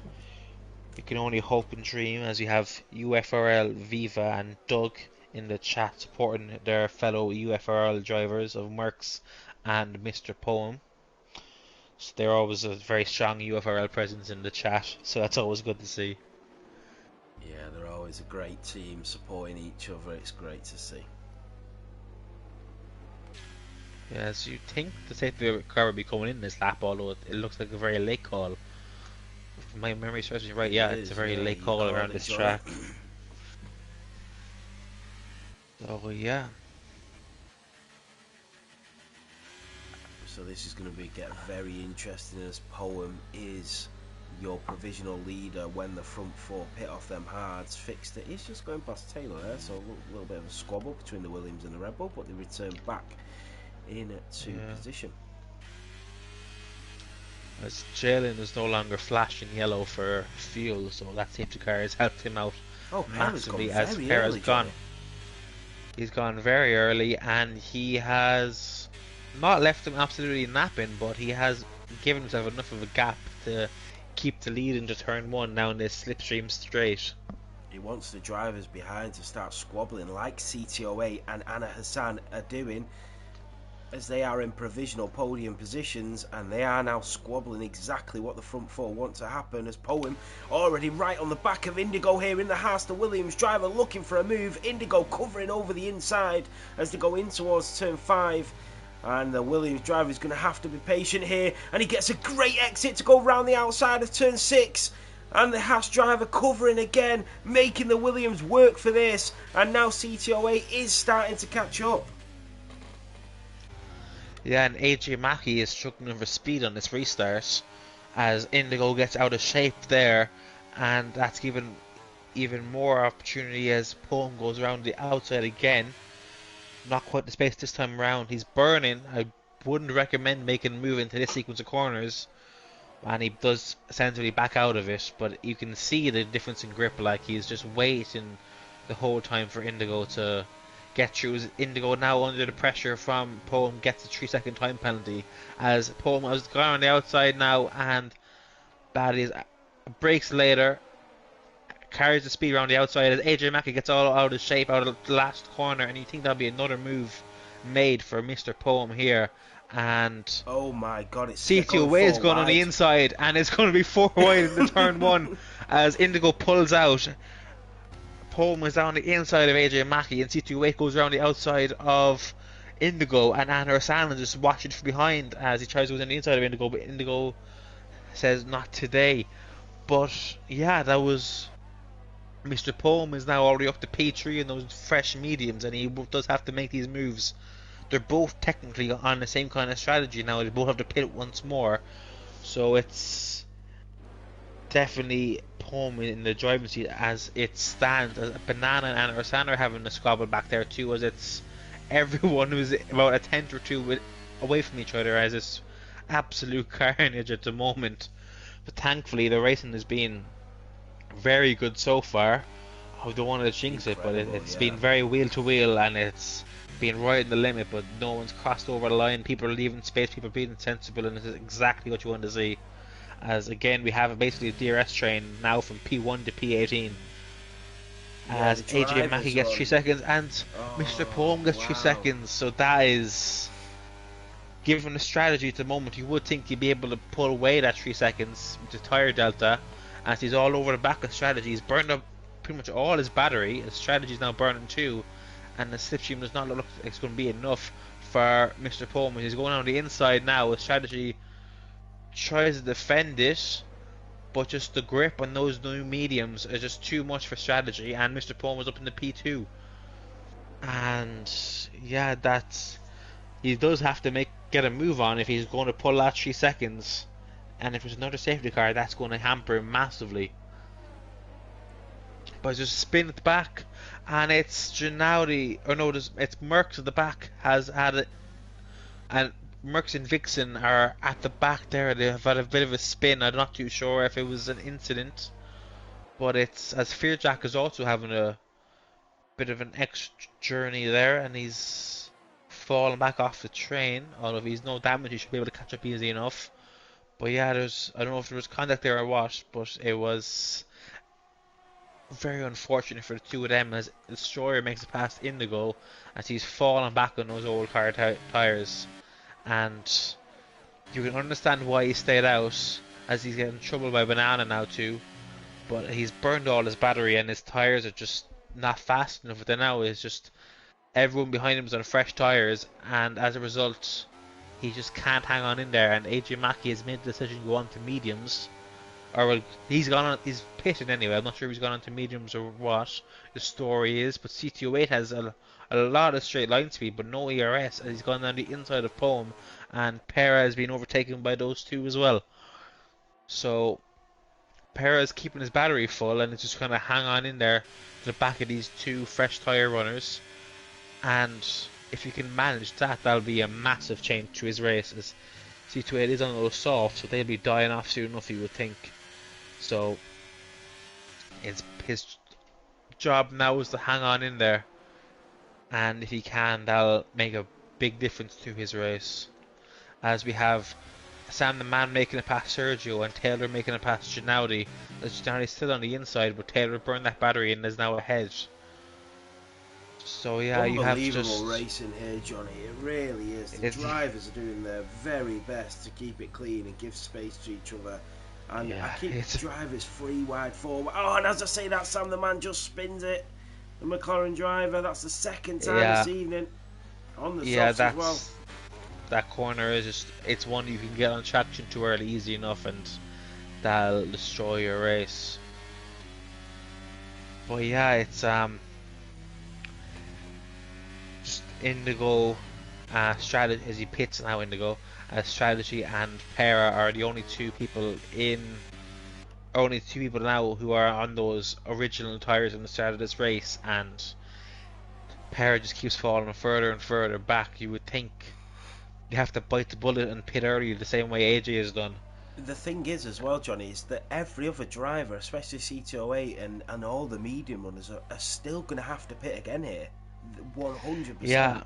you can only hope and dream, as you have UFRL, Viva and Doug in the chat supporting their fellow UFRL drivers of Merckx and Mr. Poem. So they're always a very strong UFRL presence in the chat, so that's always good to see. Yeah, they're always a great team supporting each other. It's great to see. Yes, you think the safety car would be coming in this lap, although it looks like a very late call. If my memory serves me right, yeah, it's a very late call around this track. So yeah. So this is going to get very interesting, as Poem is your provisional leader when the front four pit off them hards. Fixed it. He's just going past Taylor there, so a little bit of a squabble between the Williams and the Red Bull, but they return back into position. As Jalen is no longer flashing yellow for fuel, so that safety car has helped him out massively, as Perez gone. He's gone very early, and he has not left him absolutely napping, but he has given himself enough of a gap to keep the lead into turn 1 now in this slipstream straight. He wants the drivers behind to start squabbling like CTO8 and Anna Hassan are doing, as they are in provisional podium positions, and they are now squabbling exactly what the front four want to happen, as Poem already right on the back of Indigo here in the Haas. The Williams driver looking for a move. Indigo covering over the inside as they go in towards turn 5. And the Williams driver is going to have to be patient here, and he gets a great exit to go round the outside of turn 6. And the Haas driver covering again, making the Williams work for this. And now CTO8 is starting to catch up. Yeah, and AJ Mackey is struggling for speed on this restart as Indigo gets out of shape there, and that's given even more opportunity as Poem goes around the outside again. Not quite the space this time around. He's burning. I wouldn't recommend making a move into this sequence of corners, and he does essentially back out of it, but you can see the difference in grip. Like, he's just waiting the whole time for Indigo to get through. Indigo now under the pressure from Poem gets a 3-second time penalty, as Poem has gone on the outside now, and Baddies breaks later, carries the speed around the outside as AJ Mackey gets all out of shape out of the last corner, and you think that'll be another move made for Mr. Poem here. And oh my god, it's C2 away is going on the inside, and it's going to be 4 wide in the turn 1 as Indigo pulls out. Poem is down the inside of AJ Mackey, and C2 Wade goes around the outside of Indigo, and Anwar Sandlin just watching from behind as he tries to go down the inside of Indigo, but Indigo says not today. But yeah, that was Mr. Poem is now already up to P3 in those fresh mediums, and he does have to make these moves. They're both technically on the same kind of strategy now. They both have to pit once more, so it's definitely Poem in the driving seat as it stands. As Banana and Arsana are having a squabble back there too, as it's everyone who's about a tenth or two away from each other, as it's absolute carnage at the moment. But thankfully the racing has been very good so far. I don't want to jinx it, but it's been very wheel to wheel, and it's been right in the limit, but no one's crossed over the line. People are leaving space, people are being sensible, and this is exactly what you want to see. As again, we have basically a DRS train now from P1 to P18. As AJ Mackey gets 3 seconds, and Mr. Poem gets 3 seconds, so that is, given the strategy at the moment, you would think he'd be able to pull away that 3 seconds with the tyre delta, as he's all over the back of strategy. He's burned up pretty much all his battery. His strategy is now burning too, and the slipstream does not look like it's going to be enough for Mr. Poem. He's going on the inside now. His strategy tries to defend it, but just the grip on those new mediums is just too much for strategy, and Mr. Poem was up in the P2. And yeah, that's, he does have to get a move on if he's going to pull that 3 seconds, and if there's another safety car, that's going to hamper him massively. But just spin it back, and it's Gennady, or no, it's Merckx at the back has had it, and Merckx and Vixen are at the back there. They've had a bit of a spin. I'm not too sure if it was an incident, but it's, as Fearjack is also having a bit of an extra journey there, and he's fallen back off the train. Although if he's no damage, he should be able to catch up easy enough. But yeah, I don't know if there was contact there or what, but it was very unfortunate for the two of them, as Destroyer makes it past Indigo as he's fallen back on those old car tires. And you can understand why he stayed out, as he's getting in trouble by Banana now too. But he's burned all his battery, and his tires are just not fast enough. But now is just everyone behind him is on fresh tires, and as a result, he just can't hang on in there. And AJ Mackey has made the decision to go on to mediums, or well, he's pitted anyway. I'm not sure if he's gone on to mediums or what the story is. But CT08 has a lot of straight line speed, but no ERS, as he's gone down the inside of Poem, and Pera has been overtaken by those two as well. So Pera is keeping his battery full, and it's just going to hang on in there to the back of these two fresh tyre runners. And if you can manage that, that'll be a massive change to his race, as C28 is on a little soft, so they'll be dying off soon enough, you would think. So his job now is to hang on in there, and if he can, that'll make a big difference to his race. As we have Sam the Man making it past Sergio, and Taylor making it past Gennady. Gennady's still on the inside, but Taylor burned that battery and is now ahead. So yeah, you have just unbelievable racing here, Johnny. It really is. The drivers are doing their very best to keep it clean and give space to each other. And yeah, I keep drivers 3 wide forward. Oh, and as I say that, Sam the Man just spins it. The McLaren driver, that's the second time this evening on the softs as well. That corner is just, it's one you can get on traction too early easy enough, and that'll destroy your race. But yeah, it's just Indigo strategy, as he pits now. Indigo strategy and Pera are the only two people now who are on those original tires in the start of this race, and Pera just keeps falling further and further back. You would think you have to bite the bullet and pit early the same way AJ has done. The thing is, as well, Johnny, is that every other driver, especially CT08 and all the medium runners, are still going to have to pit again here. 100%. Yeah,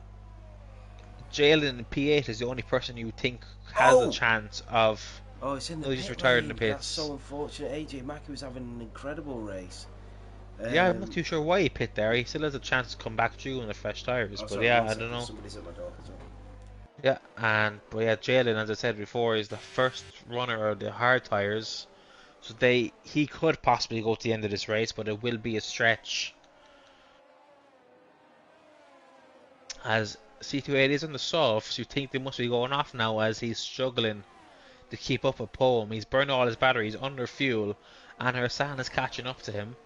Jalen in P8 is the only person you think has a Oh! chance of. Oh, it's in the No, he's just pit retired in the lane. That's pits. so unfortunate. AJ Mackey was having an incredible race. Yeah, I'm not Um, too sure why he pit there. He still has a chance to come back through on the fresh tires, oh, but sorry, yeah, one I don't second. know. Somebody's at my door. Sorry. Yeah, but yeah, Jalen, as I said before, is the first runner of the hard tires, so he could possibly go to the end of this race, but it will be a stretch as C28 is on the softs. You think they must be going off now as he's struggling to keep up with Poem. He's burned all his batteries under fuel, and Hassan is catching up to him,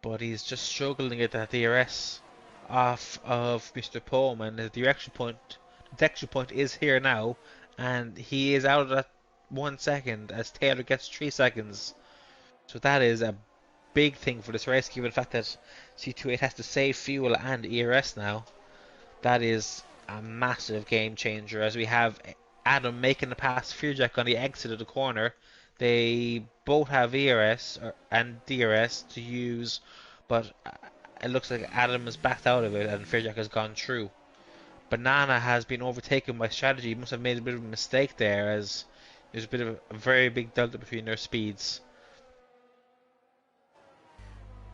but he's just struggling to get that DRS off of Mr. Poem, and the detection point is here now, and he is out of that 1 second as Taylor gets 3 seconds. So that is a big thing for this race, given the fact that C28 has to save fuel and ERS now. That is a massive game changer as we have Adam making the pass Fearjack on the exit of the corner. They both have ERS and DRS to use, but it looks like Adam has backed out of it and Fearjack has gone through. Banana has been overtaken by Strategy. He must have made a bit of a mistake there as there's a bit of a very big delta between their speeds.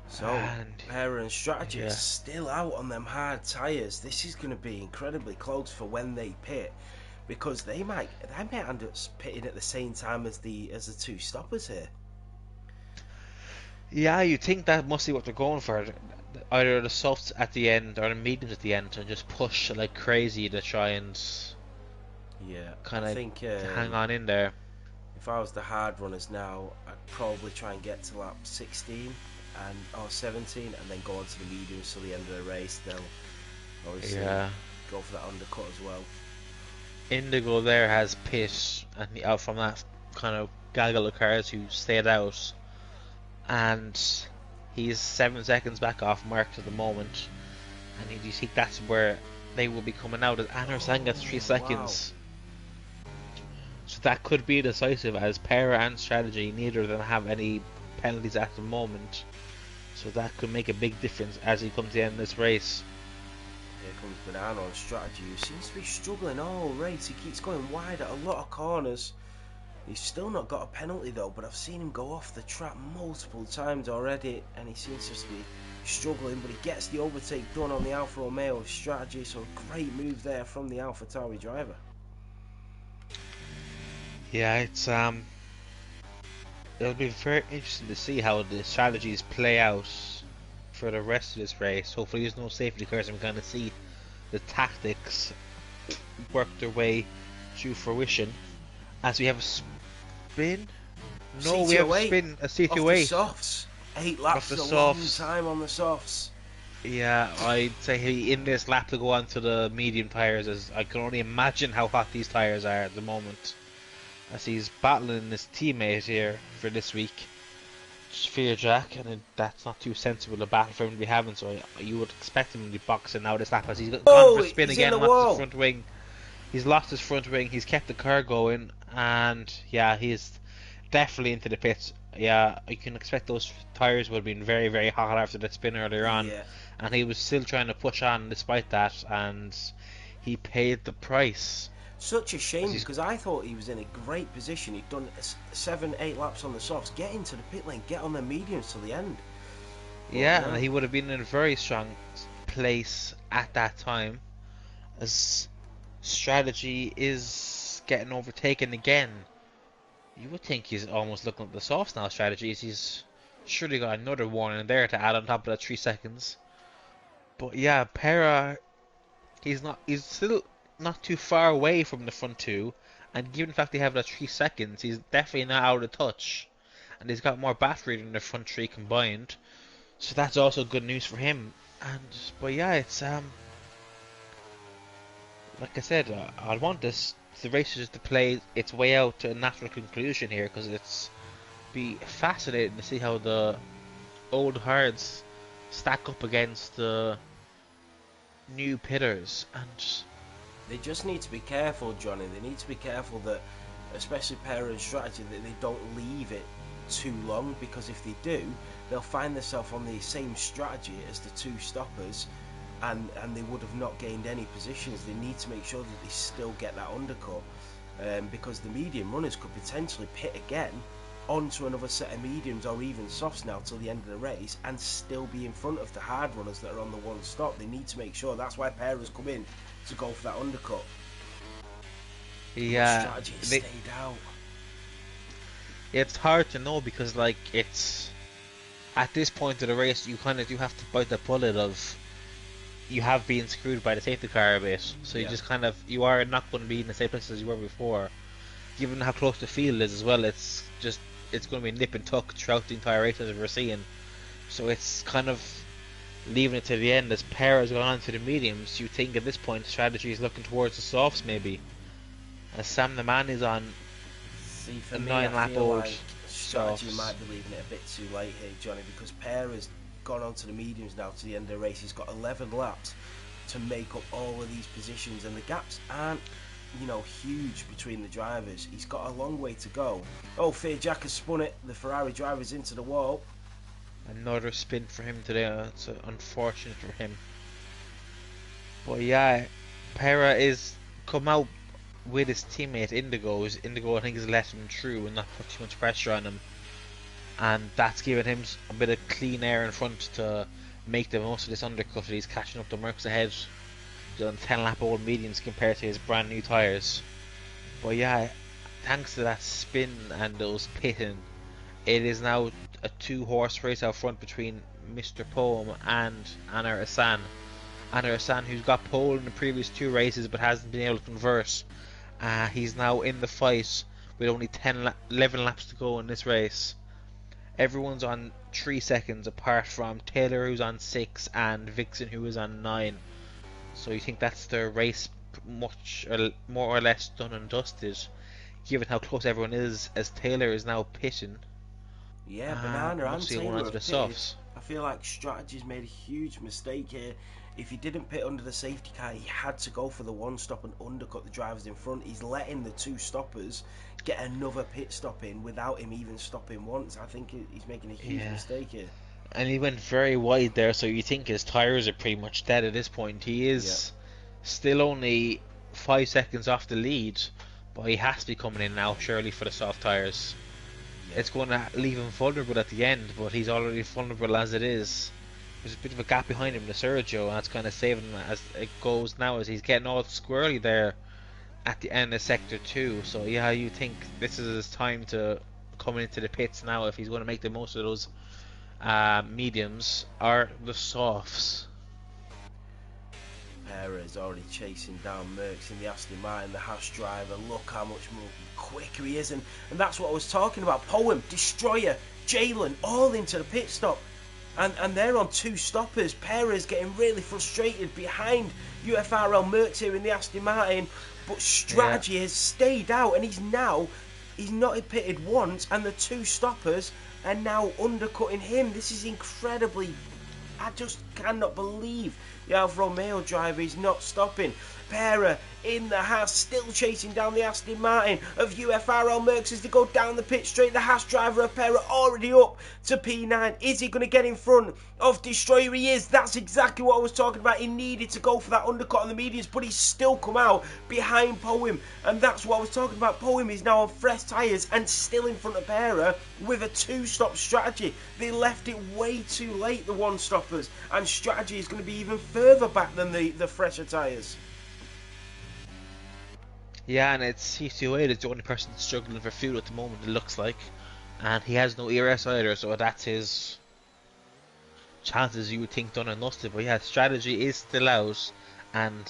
So, And Hera and Strategy are yeah. still out on them hard tyres. This is going to be incredibly close for when they pit, because they might end up pitting at the same time as the two stoppers here. Yeah, you think that must be what they're going for. Either the softs at the end or the mediums at the end and just push like crazy to try and Yeah, I kind think of hang on in there. if I was the hard runners now, I'd probably try and get to lap 16 or 17, and then go on to the mediums till the end of the race. They'll obviously go for that undercut as well. Indigo there has pit and out from that kind of gaggle of cars who stayed out, and he's 7 seconds back off Mark at the moment, and you think that's where they will be coming out as Anderson gets 3 seconds. Wow. So that could be decisive as Para and Strategy, neither of them have any penalties at the moment. So that could make a big difference as he comes to the end of this race. Here comes Banana on Strategy, who seems to be struggling all race. He keeps going wide at a lot of corners. He's still not got a penalty though, but I've seen him go off the track multiple times already, and he seems to be struggling, but he gets the overtake done on the Alfa Romeo Strategy, so a great move there from the AlphaTauri driver. Yeah, it'll be very interesting to see how the strategies play out for the rest of this race. Hopefully there's no safety cars and we kind of see the tactics work their way to fruition. As we have a spin? No, we have a spin, a Off CT08. the softs. 8 laps is a long time on the softs. Yeah, I'd say in this lap to go on to the medium tyres, as I can only imagine how hot these tyres are at the moment. As he's battling his teammate here for this week, Sphere Jack, and that's not too sensible a battle for him to be having, so you would expect him to be boxing now this lap as he's gone for a spin again and lost his front wing. He's lost his front wing, he's kept the car going, and yeah, he's definitely into the pits. Yeah, you can expect those tyres would have been very, very hot after that spin earlier on, and he was still trying to push on despite that, and he paid the price. Such a shame, because I thought he was in a great position. He'd done 7-8 laps on the softs, get into the pit lane, get on the mediums till the end. Yeah, and he would have been in a very strong place at that time, as Strategy is getting overtaken again. You would think he's almost looking at the softs now, Strategies. He's surely got another warning there to add on top of that 3 seconds. But yeah, Pera, he's still not too far away from the front two, and given the fact they have that 3 seconds, he's definitely not out of touch, and he's got more battery than the front three combined, so that's also good news for him. But yeah, it's like I said, I want the races to play its way out to a natural conclusion here, because it's be fascinating to see how the old hards stack up against the new pitters, and They just need to be careful, Johnny. They need to be careful that, especially parent strategy, that they don't leave it too long, because if they do, they'll find themselves on the same strategy as the two stoppers, and they would have not gained any positions. They need to make sure that they still get that undercut, because the medium runners could potentially pit again onto another set of mediums or even softs now till the end of the race and still be in front of the hard runners that are on the one stop. They need to make sure. That's why Perez come in to go for that undercut. But Yeah, strategy stayed out. it's hard to know because like it's at this point of the race you kind of do have to bite the bullet of you have been screwed by the safety car a bit, so you Yeah. just kind of you are not going to be in the same place as you were before. Given how close the field is as well, it's going to be nip and tuck throughout the entire race as we're seeing. So it's kind of leaving it to the end as Perez gone on to the mediums. You think at this point the strategy is looking towards the softs maybe, as Sam the Man is on See, for a me, I 9 lap feel old like strategy softs. might be leaving it a bit too late here, Johnny, because Perez gone on to the mediums now to the end of the race. He's got 11 laps to make up all of these positions, and the gaps aren't, huge between the drivers. He's got a long way to go. Oh, Fear Jack has spun it. The Ferrari driver's into the wall. Another spin for him today. It's unfortunate for him. But yeah, Pera is come out with his teammate Indigo. Indigo, I think, is letting him through and not put too much pressure on him, and that's giving him a bit of clean air in front to make the most of this undercut. He's catching up the Mercs ahead on 10 lap old mediums compared to his brand new tyres. But yeah, thanks to that spin and those pitting, it is now a 2 horse race out front between Mr. Poem and Anar Hassan. Anar Hassan, who's got pole in the previous 2 races but hasn't been able to convert. He's now in the fight with only 11 laps to go in this race. Everyone's on 3 seconds apart from Taylor, who's on 6, and Vixen, who is on 9. So you think that's the race much or more or less done and dusted, given how close everyone is, as Taylor is now pitting. Yeah, Banana and Looks like going Taylor on to the have pitted. softs. I feel like Strategy's made a huge mistake here. If he didn't pit under the safety car, he had to go for the one stop and undercut the drivers in front. He's letting the two stoppers get another pit stop in without him even stopping once. I think he's making a huge Yeah. mistake here. And he went very wide there, so you think his tyres are pretty much dead at this point. He Yeah, is still only 5 seconds off the lead, but he has to be coming in now, surely, for the soft tyres. yeah. It's going to leave him vulnerable at the end, but he's already vulnerable as it is. There's a bit of a gap behind him, the Sergio, and that's kind of saving him as it goes now, as he's getting all squirrely there at the end of sector 2. So yeah, you think this is his time to come into the pits now if he's going to make the most of those mediums or the softs. Perez already chasing down Merckx in the Aston Martin, the Haas driver. Look how much more quicker he is, and that's what I was talking about. Poem, Destroyer, Jalen, all into the pit stop. And they're on two stoppers. Perez getting really frustrated behind UFRL Merckx here in the Aston Martin. But strategy has stayed out, and he's not pitted once, and the two stoppers are now undercutting him. This is incredibly. I just cannot believe the Alfa Romeo driver is not stopping. Pera in the Haas, still chasing down the Aston Martin of UFRL Merckx as they go down the pit straight. The Haas driver of Pera already up to P9. Is he going to get in front of Destroyer? He is. That's exactly what I was talking about. He needed to go for that undercut on the mediums, but he's still come out behind Poem. And that's what I was talking about. Poem is now on fresh tyres and still in front of Pera with a two-stop strategy. They left it way too late, the one-stoppers. And strategy is going to be even further back than the fresher tyres. Yeah, and it's C2A is the only person struggling for fuel at the moment, it looks like. And he has no ERS either, so that's his chances, you would think, done and dusted. But yeah, strategy is still out, and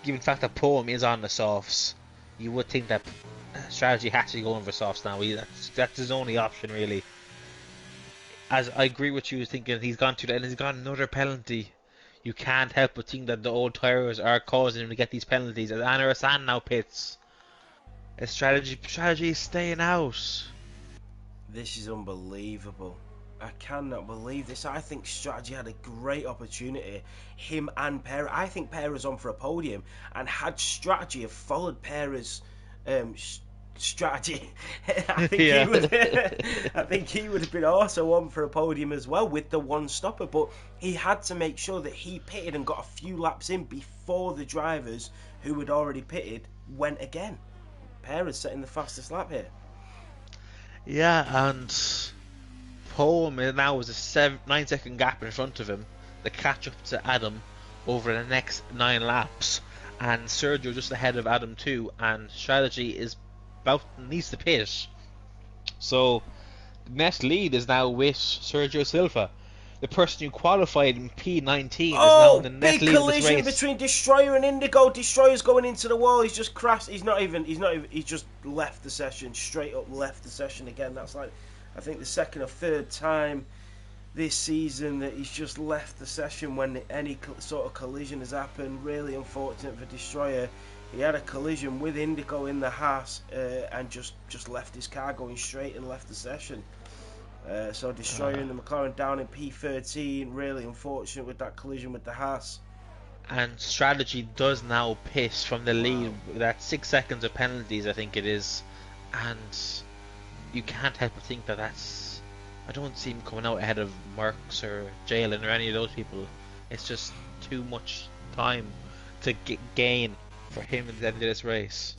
given the fact that Poem is on the softs, you would think that strategy has to be going for softs now. That's his only option, really. As I agree with you, thinking he's gone to that, and he's got another penalty. You can't help but think that the old tyres are causing him to get these penalties. As Anar Hassan now pits. His strategy is staying out. This is unbelievable. I cannot believe this. I think Strategy had a great opportunity. Him and Pera. I think Pera's on for a podium, and had Strategy have followed Pera's strategy, I think Yeah. he would. I think he would have been also on for a podium as well with the one stopper. But he had to make sure that he pitted and got a few laps in before the drivers who had already pitted went again. Pera's setting the fastest lap here. Yeah, and Poem now is a 9 second gap in front of him. The catch up to Adam over the next 9 laps, and Sergio just ahead of Adam too. And Strategy is needs to pit. So the next lead is now with Sergio Silva. The person who qualified in P19 is now in the net big lead of this collision race. between Destroyer and Indigo. Destroyer's going into the wall. He's just crashed. He's just left the session. Straight up left the session again. That's like, I think, the second or third time this season that he's just left the session when any sort of collision has happened. Really unfortunate for Destroyer. He had a collision with Indigo in the Haas and just left his car going straight and left the session. So Destroyer and the McLaren down in P13. Really unfortunate with that collision with the Haas. And Strategy does now pit from the lead. That's 6 seconds of penalties, I think it is. And you can't help but think that that's... I don't see him coming out ahead of Merckx or Jalen or any of those people. It's just too much time to gain for him at the end of this race.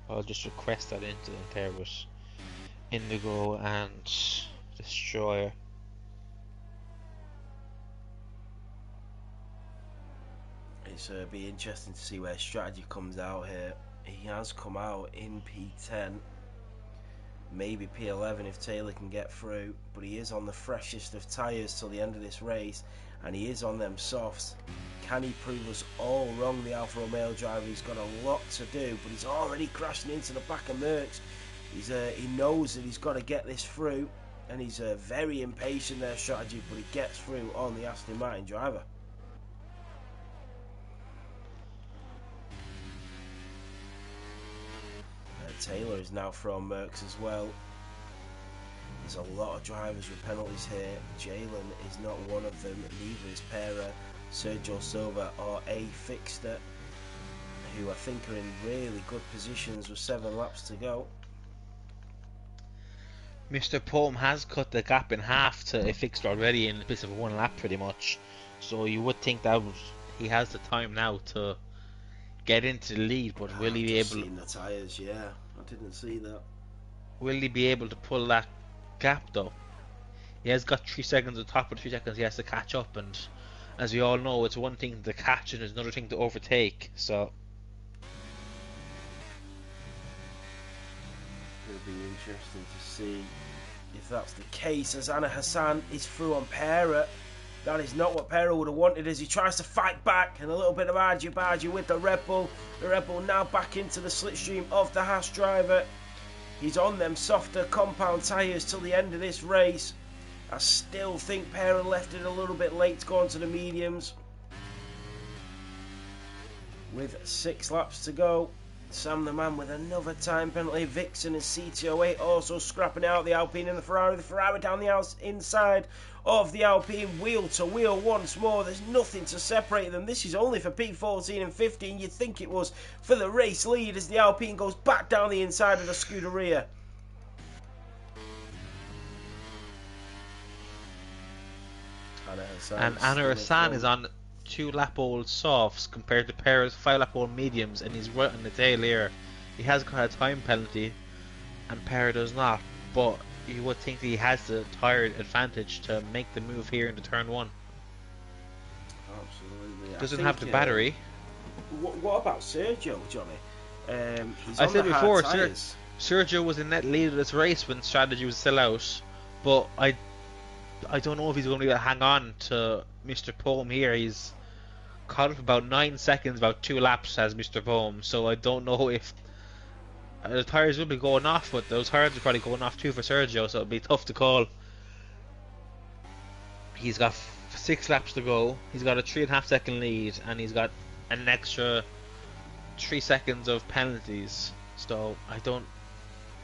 I'll just request that incident there with Indigo and Destroyer. It's be interesting to see where Strategy comes out here. He has come out in P10, maybe P11 if Taylor can get through, but he is on the freshest of tyres till the end of this race, and he is on them softs. Can he prove us all wrong, the Alfa Romeo driver? He's got a lot to do, but he's already crashing into the back of Merckx. He knows that he's got to get this through, and he's very impatient there, Strategy, but he gets through on the Aston Martin driver. Taylor is now from Merckx as well. There's a lot of drivers with penalties here. Jalen is not one of them, neither is Pera, Sergio Silva or A. Fixter, who I think are in really good positions with 7 laps to go. Mr. Poem has cut the gap in half to A. Fixter already in a bit of 1 lap pretty much. So you would think that he has the time now to get into the lead, but will he be able to... Seen the tyres, yeah. I didn't see that. Will he be able to pull that gap though? He has got 3 seconds on top of 3 seconds he has to catch up, and as we all know, it's one thing to catch and it's another thing to overtake, so... It'll be interesting to see if that's the case, as Anna Hassan is through on Pera. That is not what Pera would have wanted as he tries to fight back, and a little bit of argy-bargy with the Red Bull. The Red Bull now back into the slipstream of the Haas driver. He's on them softer compound tyres till the end of this race. I still think Pera left it a little bit late to go onto the mediums. With 6 laps to go, Sam the man with another time penalty. Vixen and CT08 also scrapping out the Alpine and the Ferrari. The Ferrari down the inside of the Alpine, wheel to wheel once more. There's nothing to separate them. This is only for P14 and 15. You'd think it was for the race lead as the Alpine goes back down the inside of the Scuderia. And Anna Hassan is on 2-lap-old softs compared to Pera's 5-lap-old mediums, and he's right on the tail here. He has got a time penalty and Pera does not, but you would think that he has the tyre advantage to make the move here into turn 1. Absolutely. Doesn't have the battery. What about Sergio, Johnny? He's I on said the before, hard tyres. Sergio was in net lead of this race when Strategy was still out, but I don't know if he's going to be able to hang on to Mr. Poem here. He's caught up about 9 seconds, about 2 laps as Mr. Poem, so I don't know if the tyres will be going off, but those tyres are probably going off too for Sergio, so it'll be tough to call. He's got 6 laps to go, he's got a 3.5 second lead, and he's got an extra 3 seconds of penalties, So I don't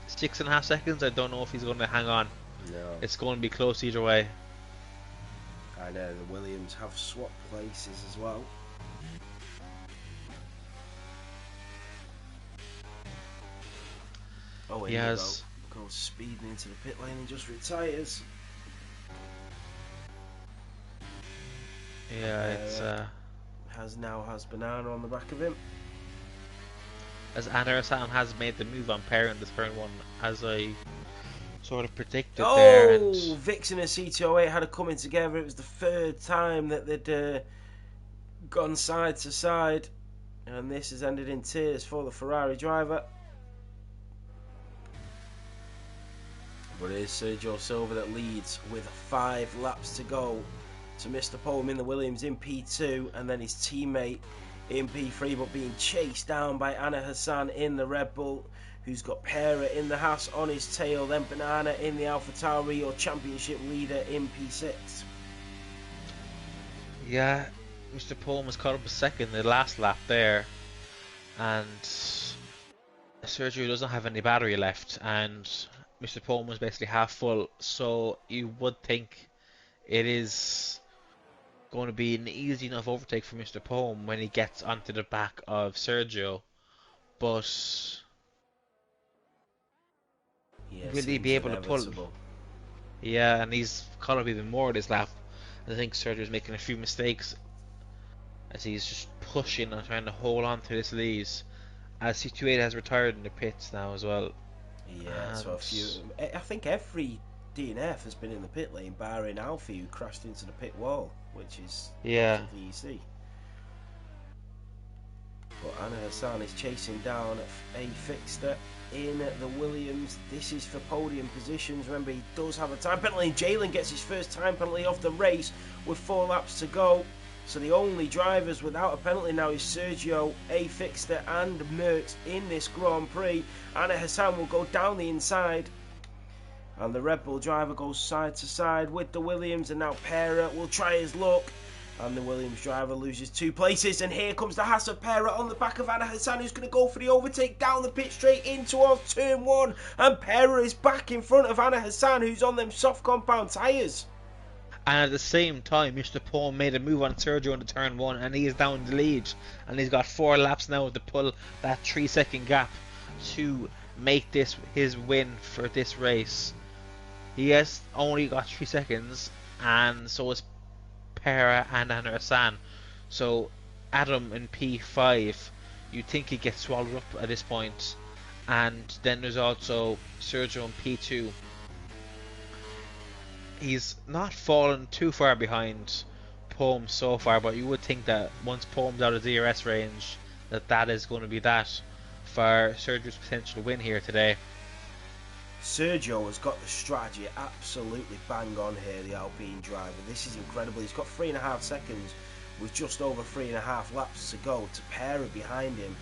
6.5 seconds. I don't know if he's going to hang on. No. It's going to be close either way. I know the Williams have swapped places as well. Oh, here Yes. we go. Goes speeding into the pit lane and just retires. Yeah, it's has Banana on the back of him. as Anderson has made the move on Perry in this turn one, as I sort of predicted Oh, there. And Vixen and C208 had a coming together. It was the third time that they'd gone side to side, and this has ended in tears for the Ferrari driver. But it is Sergio Silva that leads with 5 laps to go to Mr. Poem in the Williams in P2, and then his teammate in P3, but being chased down by Anna Hassan in the Red Bull, who's got Pera in the Haas on his tail, then Banana in the AlphaTauri, your championship leader in P6. yeah, Mr. Poem was caught up a second the last lap there, and Sergio doesn't have any battery left, and Mr. Poem was basically half full, so you would think it is going to be an easy enough overtake for Mr. Poem when he gets onto the back of Sergio, but Yeah, will he be able to pull? inevitable. Yeah, and he's caught up even more this lap. I think Sergio's making a few mistakes as he's just pushing and trying to hold on to this lead. As C28 has retired in the pits now as well. Yeah, so a few. I think every DNF has been in the pit lane, barring Alfie, who crashed into the pit wall, which is something you see. But Anna Hassan is chasing down a fixture in the Williams. This is for podium positions. Remember, he does have a time penalty. Jalen gets his first time penalty of the race with 4 laps to go. So the only drivers without a penalty now is Sergio, A. Fixter and Merckx in this Grand Prix. Anna Hassan will go down the inside. And the Red Bull driver goes side to side with the Williams. And now Pera will try his luck. And the Williams driver loses 2 places. And here comes the Haas of Pera on the back of Anna Hassan, who's going to go for the overtake down the pit straight in towards turn 1. And Pera is back in front of Anna Hassan, who's on them soft compound tyres. And at the same time, Mr. Paul made a move on Sergio into turn 1, and he is down the lead. And he's got 4 laps now to pull that 3-second gap to make this his win for this race. He has only got 3 seconds, and so is Pera and Anna Hassan. So Adam in P5, you think he gets swallowed up at this point. And then there's also Sergio in P2. He's not fallen too far behind Poem so far, but you would think that once Poem's out of DRS range, that is going to be that for Sergio's potential win here today. Sergio has got the strategy absolutely bang on here, the Alpine driver. This is incredible. He's got 3.5 seconds with just over 3.5 laps to go to Pera behind him.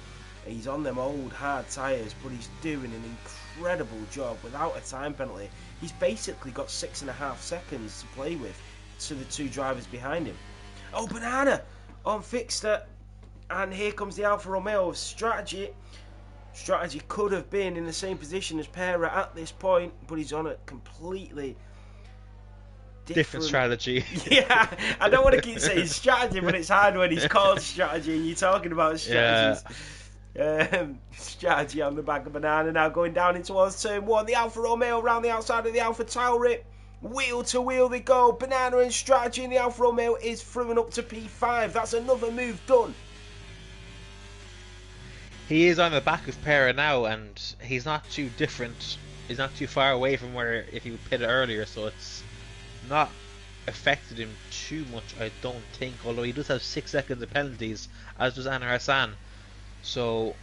He's on them old hard tyres, but he's doing an incredible job without a time penalty. He's basically got 6.5 seconds to play with to the 2 drivers behind him. Oh, Banana on Fixter, and here comes the Alfa Romeo of strategy. Strategy could have been in the same position as Pera at this point, but he's on a completely different strategy. Yeah, I don't want to keep saying strategy, but it's hard when it's called strategy and you're talking about strategies. Strategy on the back of Banana now going down in towards turn 1. The Alfa Romeo around the outside of the AlphaTauri. Wheel to wheel they go. Banana and strategy, and the Alfa Romeo is through and up to P5. That's another move done. He is on the back of Pera now, and he's not too different. He's not too far away from where if he pitted earlier, so it's not affected him too much, I don't think. Although he does have 6 seconds of penalties, as does Anna Hassan. So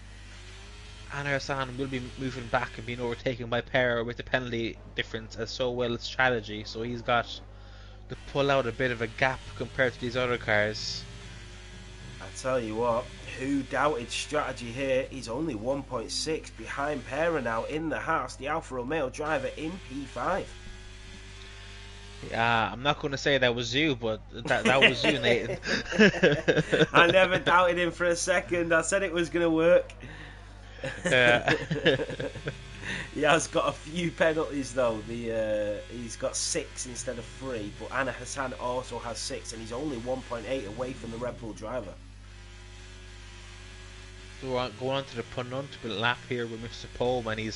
Anna Hassan will be moving back and being overtaken by Pera with the penalty difference as so well as strategy. So he's got to pull out a bit of a gap compared to these other cars. I tell you what, who doubted strategy here? He's only 1.6 behind Pera now in the Haas, the Alfa Romeo driver in P5. Yeah, I'm not going to say that was you, but that was you, Nathan. I never doubted him for a second. I said it was going to work. Yeah. He has got a few penalties though. He's got 6 instead of 3, but Anna Hassan also has 6, and he's only 1.8 away from the Red Bull driver. So we're going on to the penultimate lap here with Mr. Pole, and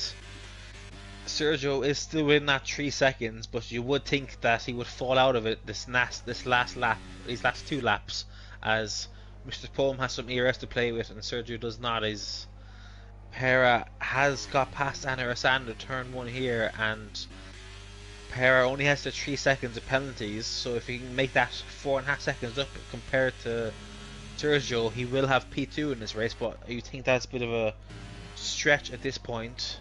Sergio is still in that 3 seconds, but you would think that he would fall out of it this last lap, these last 2 laps, as Mr. Pome has some ERS to play with and Sergio does not. His Pera has got past Anna Hassan to turn 1 here, and Pera only has the 3 seconds of penalties, so if he can make that 4.5 seconds up compared to Sergio, he will have P2 in this race, but you think that's a bit of a stretch at this point?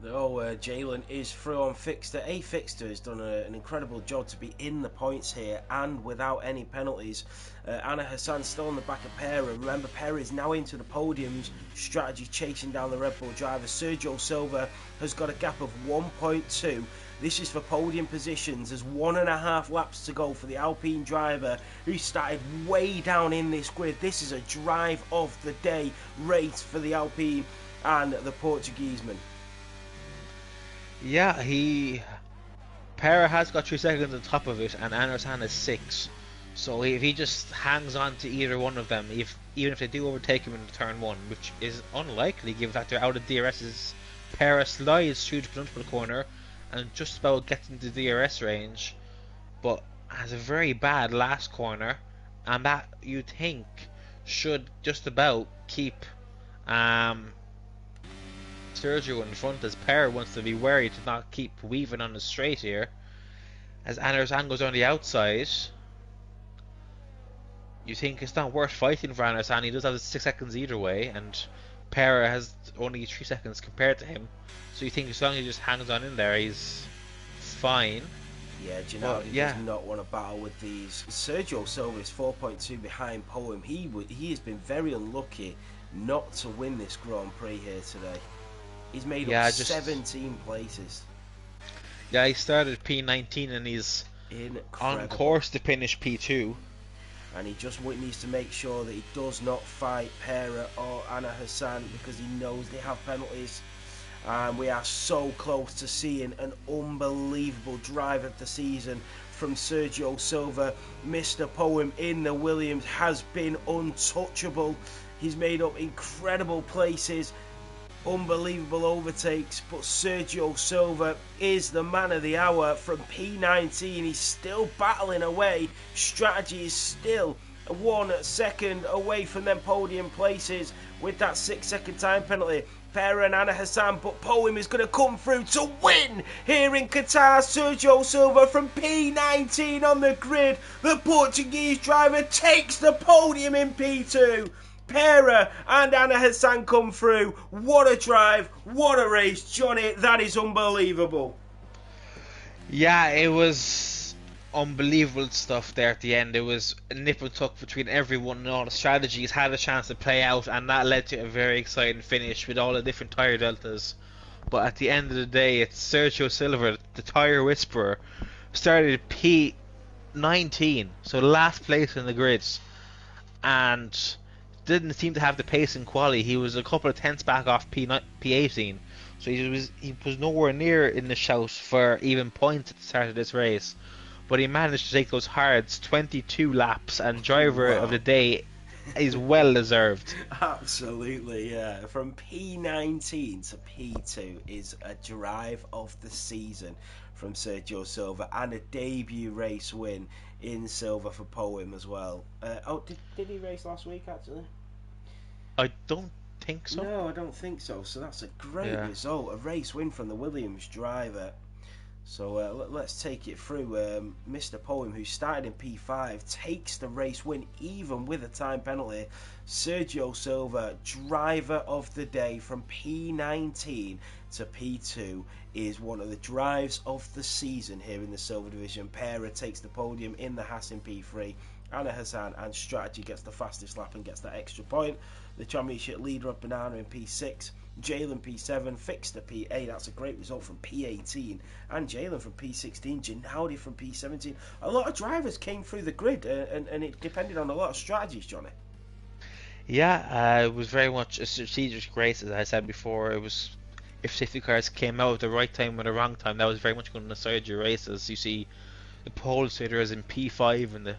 No, Jalen is through on Fixter. Fixter has done an incredible job to be in the points here and without any penalties. Anna Hassan still on the back of Pera. Remember, Pera is now into the podiums. Strategy chasing down the Red Bull driver. Sergio Silva has got a gap of 1.2. This is for podium positions. There's 1.5 laps to go for the Alpine driver who started way down in this grid. This is a drive of the day race for the Alpine and the Portugueseman. Yeah, Pera has got 3 seconds on top of it, and Anna Hassan is 6. So if he just hangs on to either one of them, even if they do overtake him in turn 1, which is unlikely given that they're out of DRS's, Pera slides through the penultimate corner and just about gets into the DRS range, but has a very bad last corner, and that you think should just about keep Sergio in front, as Pera wants to be wary to not keep weaving on the straight here. As Anna Hassan goes on the outside, you think it's not worth fighting for Anna Hassan. He does have 6 seconds either way, and Pera has only 3 seconds compared to him. So you think as long as he just hangs on in there, he's fine. Yeah, Gennady does not want to battle with these. Sergio Silva is 4.2 behind Poem. He has been very unlucky not to win this Grand Prix here today. He's made up 17 places. Yeah, he started P19 and he's on course to finish P2. And he just needs to make sure that he does not fight Pera or Anna Hassan, because he knows they have penalties. And we are so close to seeing an unbelievable drive of the season from Sergio Silva. Mr. Poem in the Williams has been untouchable. He's made up incredible places, unbelievable overtakes, but Sergio Silva is the man of the hour from P19. He's still battling away. Strategy is still 1 second away from them podium places with that 6 second time penalty. Pera and Anna Hassan, but Poem is going to come through to win here in Qatar. Sergio Silva from P19 on the grid. The Portuguese driver takes the podium in P2. Pera and Anna Hassan come through. What a drive, what a race, Johnny. That is unbelievable. Yeah, it was unbelievable stuff there at the end. It was a nip and tuck between everyone, and all the strategies had a chance to play out, and that led to a very exciting finish with all the different tyre deltas. But at the end of the day, it's Sergio Silva, the tyre whisperer, started P19, so last place in the grids, and didn't seem to have the pace and quality. He was a couple of tenths back off P18, so he was nowhere near in the shout for even points at the start of this race. But he managed to take those hards 22 laps, and driver of the day is well deserved. Absolutely, yeah. From P19 to P2 is a drive of the season from Sergio Silva, and a debut race win in silver for Poem as well. Did he race last week actually? I don't think so. No, I don't think so. So that's a great result. A race win from the Williams driver. So let's take it through. Mr. Poem, who started in P5, takes the race win even with a time penalty. Sergio Silva, driver of the day from P19 to P2, is one of the drives of the season here in the Silver Division. Pera takes the podium in the Haas in P3. Anna Hassan and Strategy gets the fastest lap and gets that extra point. The championship leader of Banana in P6. Jalen P7, Fixter P8, that's a great result from P18, and Jalen from P16, Gennady from P17. A lot of drivers came through the grid, and it depended on a lot of strategies, Johnny. Yeah, it was very much a strategic race, as I said before. It was if safety cars came out at the right time or the wrong time, that was very much going to decide your races. You see, the pole sitter is in P5, and the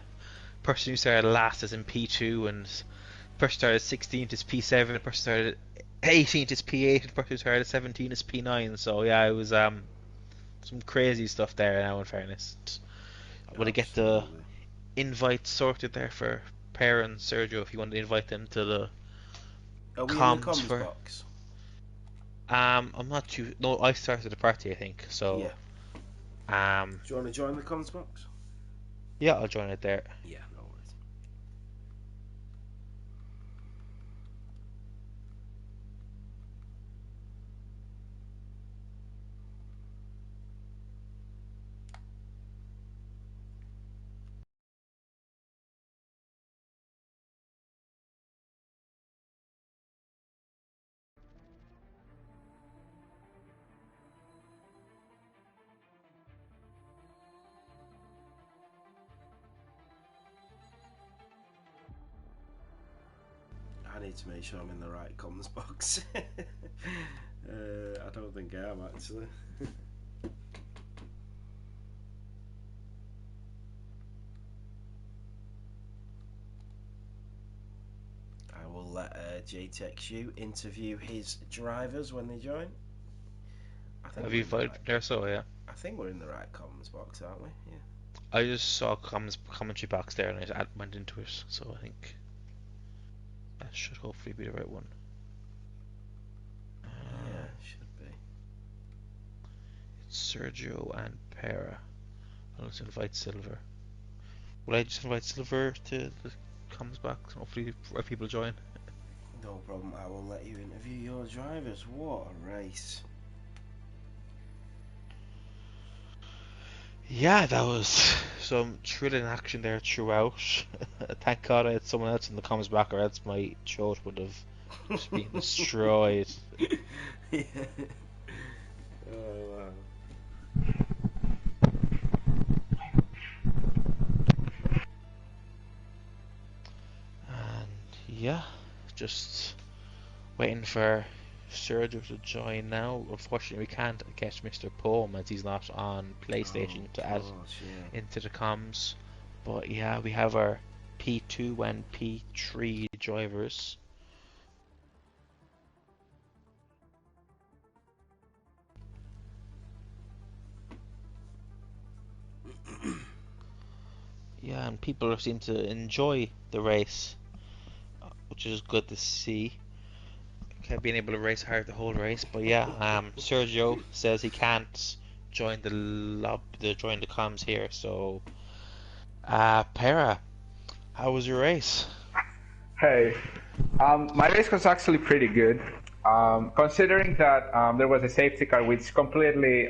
person who started last is in P2, and the person who started 16th is P7, the person who started 18th is P8, and the person who started 17th is P9. So yeah, it was some crazy stuff there. Now, in fairness, will I get the Absolutely. invite sorted there for Per and Sergio if you want to invite them to the Are we in the comms comms for. box? I'm not too. No, I started the party, I think. Yeah. So, Do you want to join the comms box? yeah, I'll join it there. Yeah, no worries. I need to make sure I'm in the right comms box. I don't think I am actually. I will let JTexU interview his drivers when they join. I think Have we're you in the voted right. there? So yeah, I think we're in the right comms box, aren't we? Yeah. I just saw comms commentary box there and I just went into it. So I think that should hopefully be the right one. Yeah, should be. It's Sergio and Pera. Let's invite Silver. Will I just invite Silver to the comms box? Hopefully, people join. No problem. I will let you interview your drivers. What a race! Yeah, that was some thrilling action there throughout. Thank God I had someone else in the comms back, or else my throat would have just been destroyed. Yeah. Oh wow. And yeah, just waiting for Sergio to join now. Unfortunately, we can't get Mr. Poem as he's not on Oh, PlayStation to of add course, yeah. into the comms. But yeah, we have our P2 and P3 drivers. Yeah, and people seem to enjoy the race, which is good to see. Being able to race hard the whole race. But yeah, Sergio says he can't join join the comms here. So, Pera, how was your race? Hey, my race was actually pretty good. Considering that there was a safety car which completely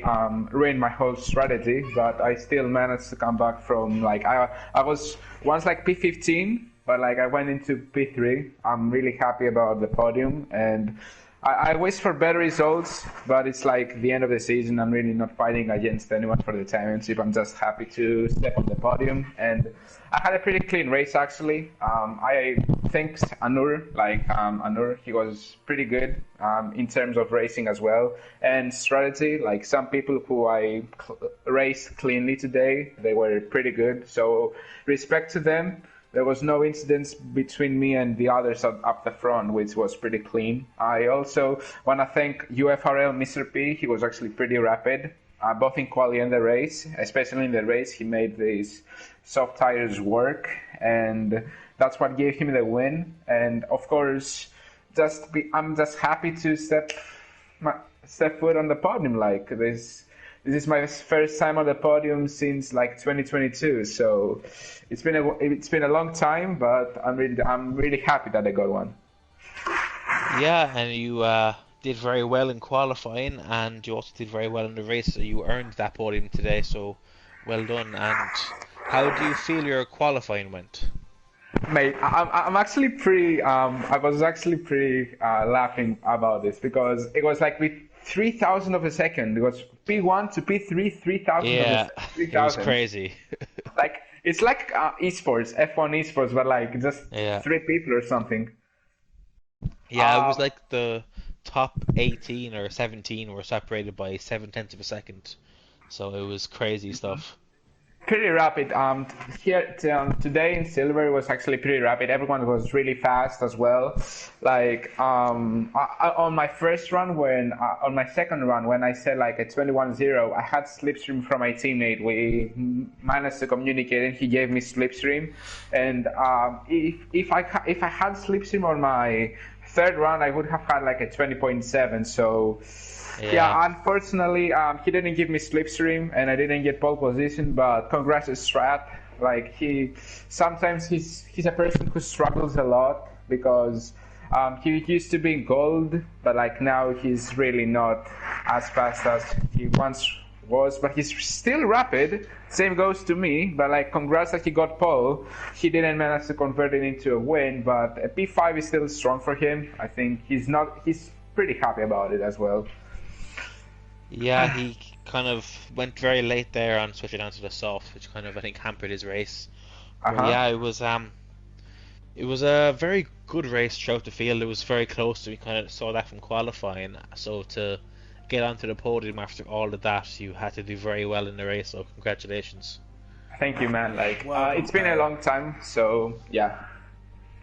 ruined my whole strategy, but I still managed to come back from I was once like P15, but like I went into P3. I'm really happy about the podium, and I wish for better results, but it's like the end of the season. I'm really not fighting against anyone for the championship. I'm just happy to step on the podium, and I had a pretty clean race actually. I think Anur, he was pretty good in terms of racing as well and strategy. Like some people who I raced cleanly today, they were pretty good. So respect to them. There was no incidents between me and the others up the front, which was pretty clean. I also want to thank UFRL Mr. P. He was actually pretty rapid, both in quali and the race. Especially in the race, he made these soft tires work, and that's what gave him the win. And of course, I'm just happy to step foot on the podium. Like this is my first time on the podium since like 2022. So it's been a long time, but I'm really happy that I got one. Yeah, and you did very well in qualifying, and you also did very well in the race. So you earned that podium today. So well done. And how do you feel your qualifying went? Mate, I'm actually pretty. I was actually pretty laughing about this because it was like with 3,000 of a second. It was P1 to P3, 3,000 of a Yeah, three it was thousand. crazy. Like it's like esports, F1 esports, but like just Yeah. three people or something. Yeah, it was like the top 18 or 17 were separated by 7 tenths of a second. So it was crazy stuff. Pretty rapid. Here today in silver was actually pretty rapid. Everyone was really fast as well. Like on my first run, on my second run when I said like a 21-0, I had slipstream from my teammate. We managed to communicate, and he gave me slipstream. And if I had slipstream on my third run, I would have had like a 20.7. So. Yeah, unfortunately, he didn't give me slipstream, and I didn't get pole position. But congrats to Strat. Like sometimes he's a person who struggles a lot because he used to be in gold, but like now he's really not as fast as he once was. But he's still rapid. Same goes to me. But like congrats that he got pole. He didn't manage to convert it into a win, but a P5 is still strong for him. I think he's pretty happy about it as well. Yeah, he kind of went very late there on switching down to the soft, which kind of I think hampered his race. But yeah, it was a very good race throughout the field. It was very close. We kind of saw that from qualifying. So to get onto the podium after all of that, you had to do very well in the race. So congratulations. Thank you, man. Like it's been a long time, so yeah.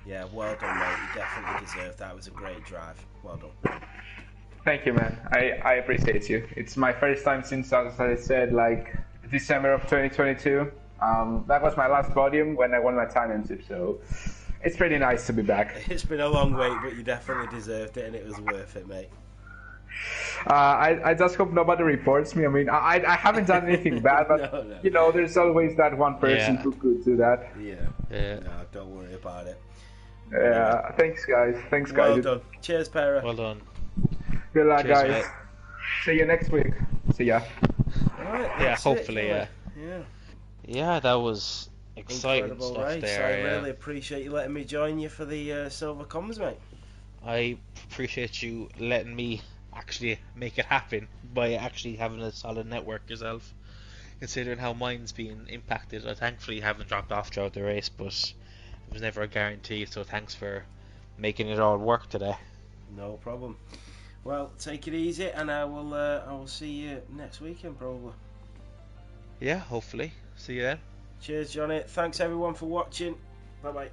Yeah, well done, mate. You definitely deserved that. It was a great drive. Well done. Thank you, man. I appreciate you. It's my first time since, as I said, like December of 2022. That was my last podium when I won my championship, so it's pretty nice to be back. It's been a long wait, but you definitely deserved it, and it was worth it, mate. I just hope nobody reports me. I mean, I haven't done anything bad, but No. You know, there's always that one person who could do that. Yeah. No, don't worry about it. Yeah. Thanks, guys. Well done. Cheers, Pera. Well done. Good luck, Cheers, guys. mate. See you next week. See ya. Right, Yeah, hopefully, yeah. Yeah, that was exciting Incredible stuff race. there. I really appreciate you letting me join you for the silver comms, mate. I appreciate you letting me actually make it happen by actually having a solid network yourself. Considering how mine's been impacted, I thankfully haven't dropped off throughout the race, but it was never a guarantee. So thanks for making it all work today. No problem. Well, take it easy, and I will see you next weekend probably. Yeah, hopefully. See you then. Cheers, Johnny. Thanks everyone for watching. Bye bye.